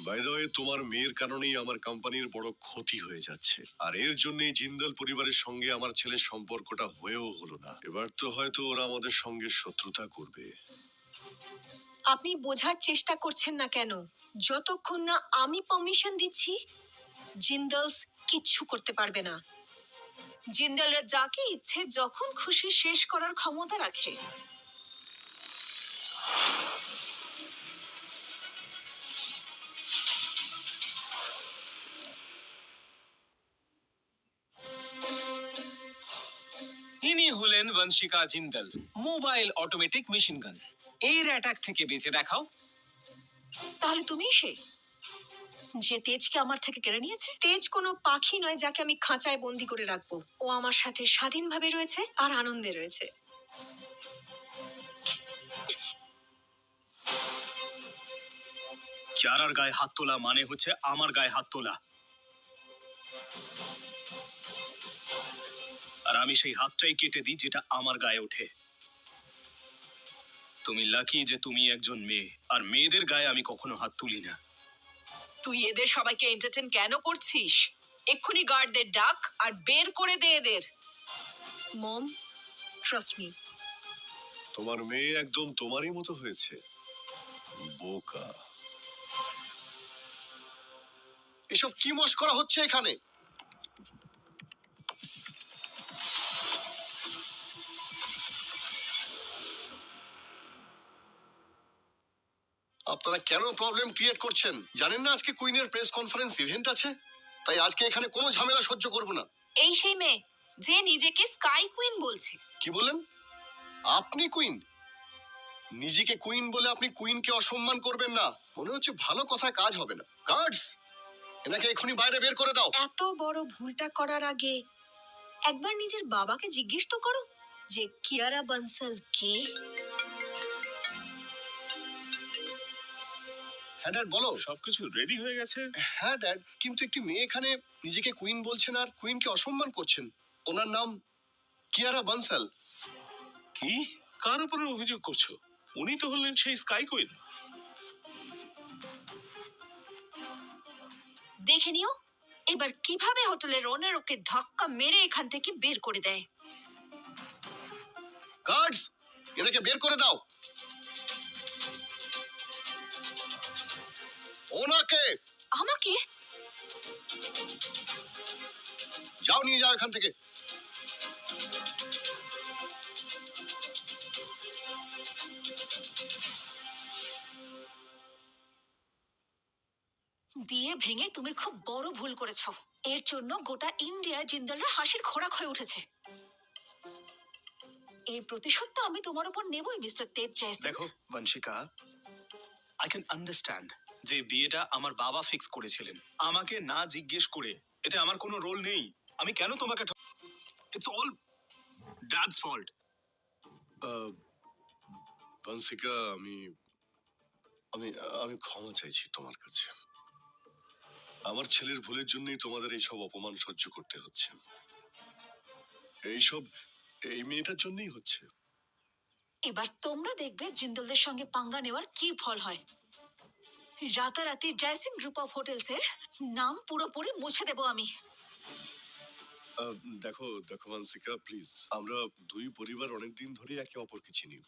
Speaker 1: বাই দ্য ওয়ে, তোমার মেয়ের কারণেই আমার কোম্পানির বড় ক্ষতি হয়ে যাচ্ছে, আর এর জন্যই জিন্দাল পরিবারের সঙ্গে আমার ছেলের সম্পর্কটা হয়েও হলো না। এবার তো হয়তো ওরা আমাদের সঙ্গে শত্রুতা করবে।
Speaker 2: আপনি বোঝার চেষ্টা করছেন না কেন? যতক্ষণ না আমি পারমিশন দিচ্ছি, জিন্দালস কিচ্ছু করতে পারবে না।
Speaker 6: জিন্দালরা যাকে ইচ্ছে যখন খুশি শেষ করার ক্ষমতা রাখে।
Speaker 3: ইনি হলেন Vanshika Jindal, mobile automatic machine gun. এর অ্যাটাক থেকে বেঁচে দেখাও।
Speaker 6: তাহলে তুমিই সে যে তেজকে আমার থেকে কেড়ে নিয়েছে?
Speaker 2: তেজ কোনো পাখি নয় যাকে আমি খাঁচায় বন্দি করে রাখবো। ও আমার সাথে স্বাধীনভাবে রয়েছে আর আনন্দে রয়েছে।
Speaker 4: কিয়ারার গায়ে হাত তোলা মানে হচ্ছে আমার গায়ে হাত তোলা, আর আমি সেই হাতটাই কেটে দিই যেটা আমার গায়ে ওঠে। তুমি লাকি যে তুমি একজন মেয়ে, আর মেয়েদের গায়ে আমি কখনো হাত তুলি না।
Speaker 6: তুই এদের সবাইকে এন্টারটেইন কেন করছিস? এক্ষুনি গার্ডদের ডাক আর বের করে দে এদের।
Speaker 2: মম, ট্রাস্ট মি।
Speaker 1: তোমার মেয়ে একদম তোমারই মতো হয়েছে, বোকা। এসব কি মশকরা হচ্ছে এখানে? আপনারা কেন প্রবলেম ক্রিয়েট করছেন? জানেন না আজকে কুইনের প্রেস কনফারেন্স ইভেন্ট আছে? তাই আজকে এখানে কোনো ঝামেলা সহ্য করব না।
Speaker 6: এই সেই মেয়ে যে নিজেকে স্কাই কুইন বলছে।
Speaker 1: কি বলেন? আপনি কুইন? নিজেকে কুইন বলে আপনি কুইনকে অসম্মান করবেন না। মনে হচ্ছে ভালো কথায় কাজ হবে না। গার্ডস, এনাকে এখনই বাইরে বের করে দাও।
Speaker 2: এত বড় ভুলটা করার আগে একবার নিজের বাবাকে জিজ্ঞেস তো করো যে কিয়ারা বানসাল কে।
Speaker 1: হ্যাঁ ড্যাড, বলো।
Speaker 8: সবকিছু রেডি হয়ে গেছে?
Speaker 1: হ্যাঁ ড্যাড, কিন্তু একটি মেয়ে এখানে নিজেকে কুইন বলছেন আর কুইনকে অসম্মান করছেন। ওনার নাম কিয়ারা বানসাল।
Speaker 8: কি? কার উপরে অভিযোগ করছো? উনি তো হলেন সেই স্কাই কুইন।
Speaker 6: দেখে নিও এবার কিভাবে হোটেলের ওনার ওকে ধাক্কা মেরে এখান থেকে বের করে দেয়।
Speaker 1: গার্ডস, এনাকে বের করে দাও। ওনাকে।
Speaker 6: আমাকে?
Speaker 1: যাও, নিয়ে যাও এখান থেকে।
Speaker 5: বিয়ে ভেঙে তুমি খুব বড় ভুল করেছো। এর জন্য গোটা ইন্ডিয়া জিন্দালরা হাসির খোরাক হয়ে উঠেছে। এর প্রতিশোধ তো আমি তোমার উপর নেবই, মিস্টার তেজ জয়সিং।
Speaker 4: দেখো বংশিকা, আই ক্যান আন্ডারস্ট্যান্ড যে বিয়েটা আমার বাবা ফিক্স করেছিলেন আমাকে না জিজ্ঞেস করে। এতে আমার কোনো রোল নেই। আমি কেন তোমাকে ইটস অল ড্যাডস ফল্ট।
Speaker 1: বানসিকা, আমি আমি আমি ক্ষমা চাইছি তোমার কাছে। আমার ছেলের ভুলের জন্যই তোমাদের এইসব অপমান সহ্য করতে হচ্ছে। এইসব এই মেয়েটার জন্যই হচ্ছে।
Speaker 5: এবার তোমরা দেখবে জিন্দালদের সঙ্গে পাঙ্গা নেওয়ার কি ফল হয়। রাতারাতি জয়সিং গ্রুপ অফ হোটেলস এর নাম পুরোপুরি মুছে দেব আমি।
Speaker 1: দেখো দেখো বানসিকা, প্লিজ, আমরা দুই পরিবার অনেকদিন ধরে একে অপরকে চিনি।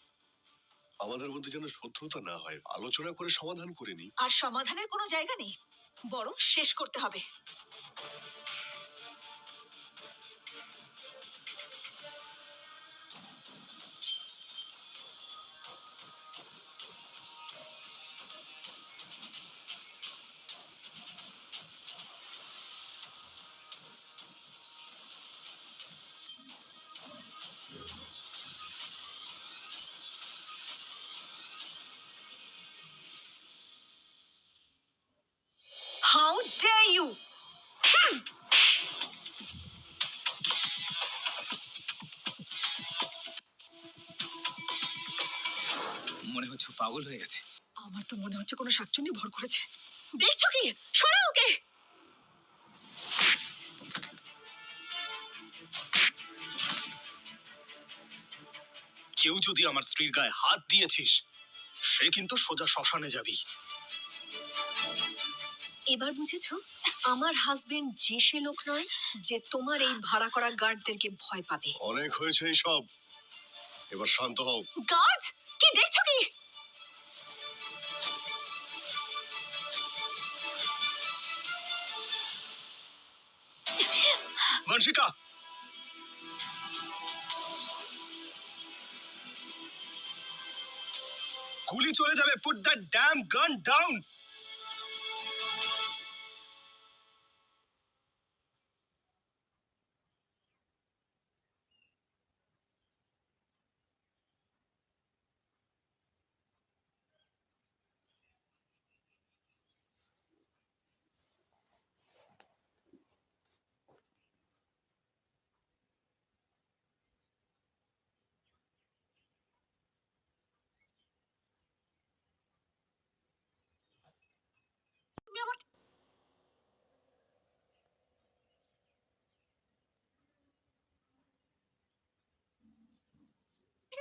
Speaker 1: আমাদের মধ্যে যেন শত্রুতা না হয়, আলোচনা করে সমাধান করে নিই।
Speaker 5: আর সমাধানের কোনো জায়গা নেই, বরং শেষ করতে হবে।
Speaker 2: How dare you!
Speaker 3: বুঝছো পাগল হয়ে গেছে।
Speaker 5: আমার তো মনে হচ্ছে কোনো শাকচুন্নি ভর করেছে।
Speaker 2: দেখছো কি? সরাও ওকে।
Speaker 4: কেউ যদি আমার স্ত্রীর গায়ে হাত দিয়েছিস, সে কিন্তু সোজা শ্মশানে যাবি।
Speaker 2: এবার বুঝেছো? আমার হাজবেন্ড যে সে লোক নয় যে তোমার এই ভাড়া করা গার্ডদেরকে ভয় পাবে।
Speaker 1: অনেক হয়েছে এইসব, এবার শান্ত হও।
Speaker 2: গার্ডস, কি দেখছো কি?
Speaker 4: বংশিকা, গুলি চলে যাবে। পুট দ্যাট ড্যাম গান ডাউন।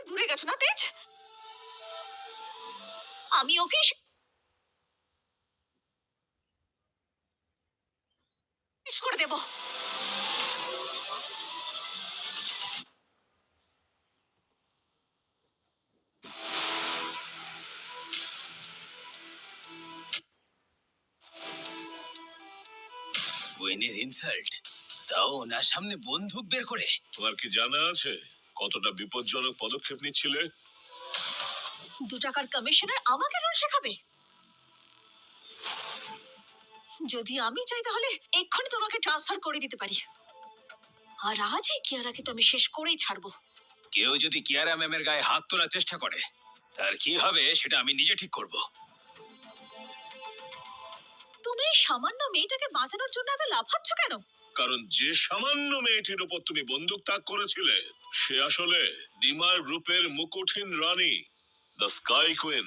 Speaker 2: দূরে গেছো না তেজ? আমি ওকে শেষ করে দেব।
Speaker 3: কুইনের ইনসাল্ট, তাও ওনার সামনে বন্দুক বের করে।
Speaker 8: তোমার কি জানা আছে কতটা বিপজ্জনক পদক্ষেপ নিচ্ছিলে?
Speaker 2: 2 টাকার কমিশনার আমাকে রুল শেখাবে? যদি আমি চাই তাহলে এক্ষুনি তোমাকে ট্রান্সফার করে দিতে পারি। আর আজই কিয়ারাকে তো আমি শেষ করেই ছাড়বো।
Speaker 3: কেউ যদি কিয়ারা ম্যামের গায়ে হাত তোলার চেষ্টা করে, তার কি হবে সেটা আমি নিজে ঠিক করব।
Speaker 2: তুমি এই সামান্য মেয়েটাকে বাঁচানোর জন্য এত লাফাচ্ছ কেন?
Speaker 8: কারণ যে সামান্য মেয়েটির উপর তুমি বন্দুক তাক করেছিলে, সে আসলে ডিমার গ্রুপের মুকুটহীন রানী, দ্য স্কাই কুইন।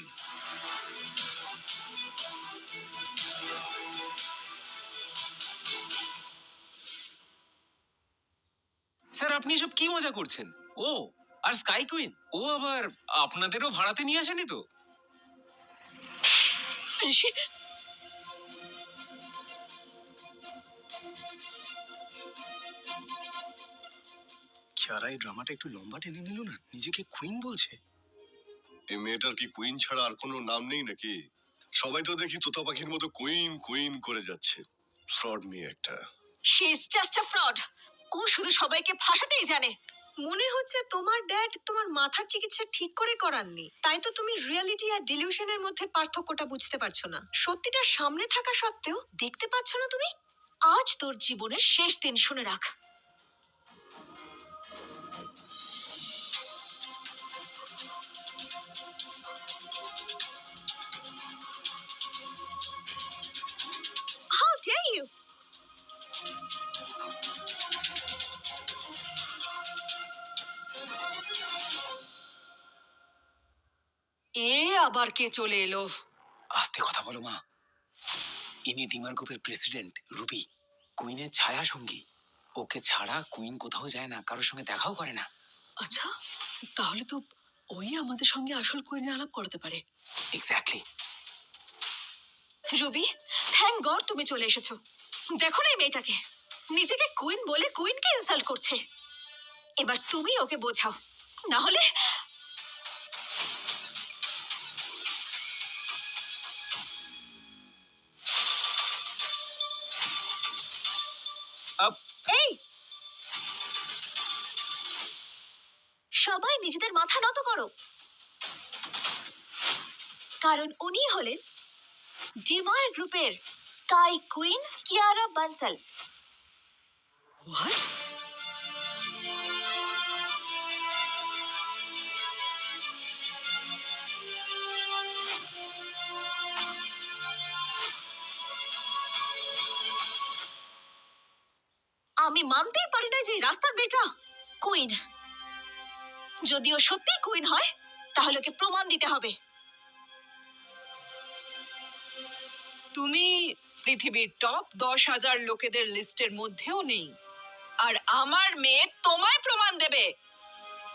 Speaker 3: স্যার আপনি এসব কি মজা করছেন? ও আর স্কাই কুইন, ও আবার আপনাদেরও ভাড়াতে নিয়ে আসেনি তো?
Speaker 4: কিয়ারা এই ড্রামাটা একটু লম্বা টেনে নিল না, নিজেকে কুইন বলছে।
Speaker 1: এই মেয়েটার কি কুইন ছাড়া আর কোনো নাম নেই নাকি? সবাই তো দেখি তোতা পাখির মতো কুইন কুইন করে যাচ্ছে। ফ্রড মেয়ে একটা।
Speaker 2: She is just a fraud. ও শুধু সবাইকে ফাঁসাতেই জানে। মনে হচ্ছে তোমার ড্যাড তোমার মাথার চিকিৎসা ঠিক করে করাননি, তাই তো তুমি রিয়ালিটি আর ডিলিউশনের মধ্যে পার্থক্যটা বুঝতে পারছো না। সত্যিটা সামনে থাকা সত্ত্বেও দেখতে পাচ্ছ না তুমি? আজ তোর জীবনের শেষ দিন, শুনে রাখ। How dare you?
Speaker 5: এ আবার কে চলে এলো?
Speaker 3: আস্তে কথা বলো মা। ইনি ডিমার গ্রুপের প্রেসিডেন্ট রুবি, কুইনের ছায়া সঙ্গী। ওকে ছাড়া কুইন কোথাও যায় না, কারোর সঙ্গে দেখাও করে না।
Speaker 5: আচ্ছা, তাহলে তো ওই আমাদের সঙ্গে আসল কুইনের আলাপ করতে পারে।
Speaker 3: এক্স্যাক্টলি।
Speaker 2: রুবি, থ্যাংক গড তুমি চলে এসেছো। দেখো না এই মেয়েটাকে, নিজেকে কুইন বলে কুইনকে ইনসাল্ট করছে। এবার তুমি ওকে বোঝাও, না হলে এই সবাই নিজেদের মাথা নত করো, কারণ উনি হলেন ডিমার গ্রুপের sky queen Kiara Bansal.
Speaker 5: What?
Speaker 2: আমি মানতেই পারি না যে এই রাস্তার মেয়েটা কুইন। যদিও সত্যি কুইন হয় তাহলে ওকে প্রমাণ দিতে হবে।
Speaker 6: তুমি পৃথিবীর টপ 10,000 লোকেদের লিস্টের মধ্যেও নেই, আর আমার মেয়ে তোমায় প্রমাণ দেবে।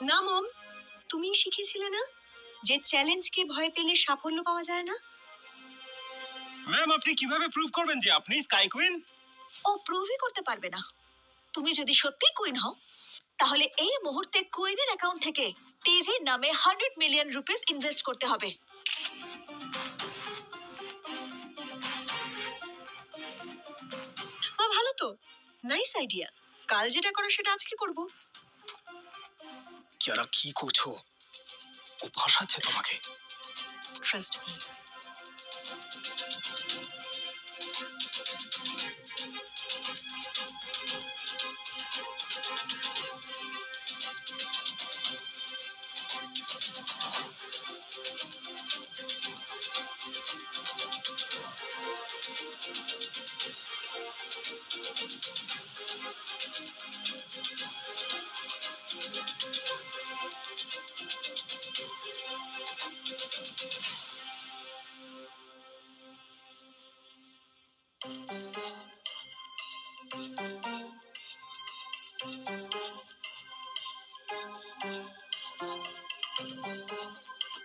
Speaker 2: না মম, তুমিই শিখিয়েছিলে না যে চ্যালেঞ্জকে ভয় পেলে সাফল্য পাওয়া যায় না?
Speaker 7: ম্যাম, আপনি কিভাবে প্রুভ করবেন যে আপনি স্কাই কুইন?
Speaker 5: ও প্রুভই করতে পারবে না। তুমি যদি সত্যি কুইন হও, তাহলে এই মুহূর্তে কুইনের অ্যাকাউন্ট থেকে তেজের নামে 100 মিলিয়ন রুপিস ইনভেস্ট করতে হবে।
Speaker 2: মা ভালো তো, নাইস আইডিয়া। কাল যেটা করো সেটা আজকে করব।
Speaker 4: কিয়ারা, কি করছো? ও ফাঁসাচ্ছে তোমাকে।
Speaker 2: Trust me.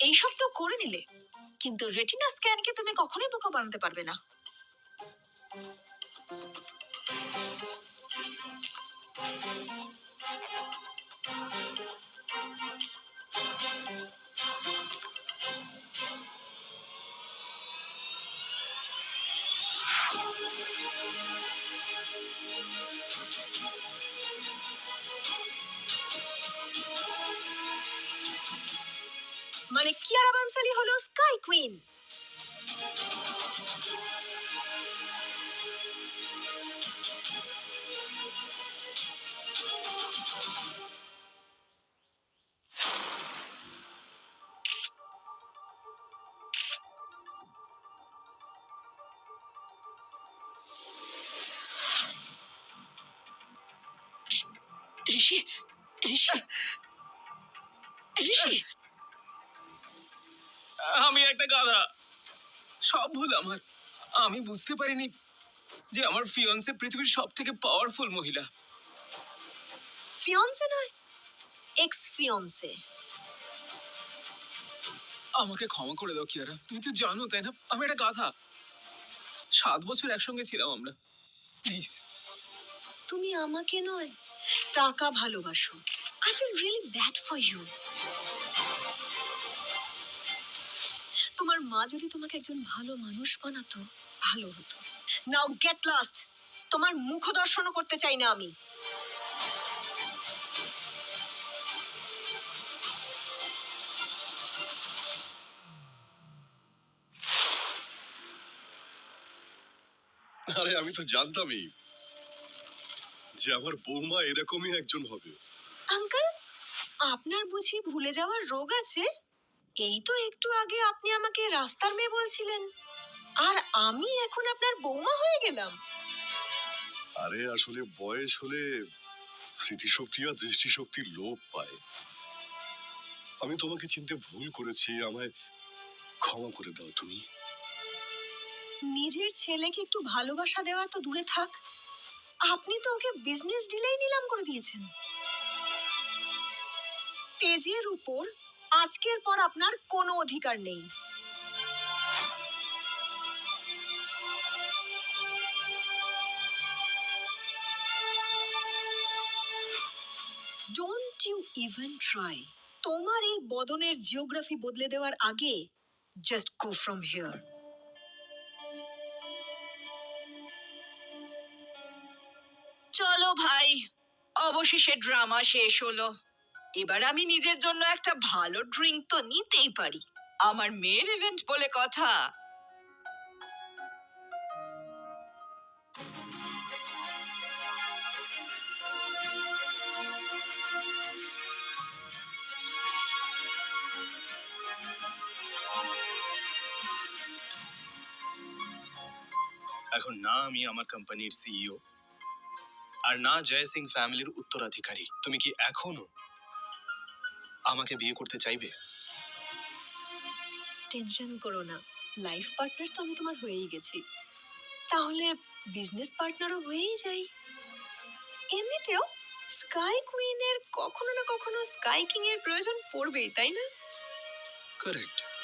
Speaker 5: এইসব তো করে নিলে, কিন্তু রেটিনা স্ক্যানকে তুমি কখনোই বোকা বানাতে পারবে না।
Speaker 2: মানে কিয়ারা বানসালি হলো স্কাই কুইন।
Speaker 5: ঋষি, ঋষি, ঋষি,
Speaker 3: আমি একটা গাধা, সব ভুল আমার। আমি বুঝতে পারিনি যে আমার ফিয়ন্সে পৃথিবীর সব থেকে পাওয়ারফুল মহিলা।
Speaker 2: ফিয়ন্সে নয়, এক্স ফিয়ন্সে।
Speaker 3: আমাকে ক্ষমা করে দাও কিয়ারা, তুমি তো জানো তাই না আমি একটা গাধা। 7 বছর একসঙ্গে ছিলাম আমরা, প্লিজ।
Speaker 2: তুমি আমাকে নয়, টাকা ভালোবাসো। I feel really bad for you. তোমার মা যদি তোমাকে একজন ভালো মানুষ বানাতো, ভালো হতো। নাও গেট লস্ট। তোমার মুখ দর্শনও করতে চাই না আমি।
Speaker 1: আরে আমি তো জানতামই যে আমার বৌমা এরকমই একজন হবে।
Speaker 2: আঙ্কেল, আপনার বুঝি ভুলে যাওয়ার রোগ আছে? এই তো একটু আগে আপনি আমাকে রাস্তার মেয়ে বলছিলেন, আর আমি এখন আপনার বৌমা হয়ে গেলাম।
Speaker 1: আরে আসলে বয়স হলে স্মৃতিশক্তি আর দৃষ্টিশক্তির লোপ পায়। আমি তোমাকে চিনতে ভুল করেছি, আমায় ক্ষমা করে দাও তুমি।
Speaker 2: নিজের ছেলেকে একটু ভালোবাসা দেওয়া তো দূরে থাক, আপনি তো ওকে বিজনেস ডিলেই নিলাম করে দিয়েছেন। তেজের উপর আজকের পর আপনার কোনো অধিকার নেই। Don't you even try. তোমার এই বদনের জিওগ্রাফি বদলে দেওয়ার আগে জাস্ট গো ফ্রম হিয়ার।
Speaker 6: চলো ভাই, অবশেষে ড্রামা শেষ হলো। এবার আমি নিজের জন্য একটা ভালো ড্রিঙ্ক তো নিতেই পারি। আমার মেয়ের ইভেন্ট বলে কথা।
Speaker 4: এখন না আমি আমার কোম্পানির সিইও, আর না জয় সিং ফ্যামিলির উত্তরাধিকারী। তুমি কি এখনো আমাকে বিয়ে করতে চাইবে?
Speaker 2: টেনশন করো না, লাইফ পার্টনার তো আমি তোমার হয়েই গেছি। তাহলে বিজনেস পার্টনারও হয়েই যাই। এমনিতেও স্কাই কুইনের কখনো না কখনো স্কাই কিং এর প্রয়োজন পড়বেই, তাই না?
Speaker 4: কারেক্ট।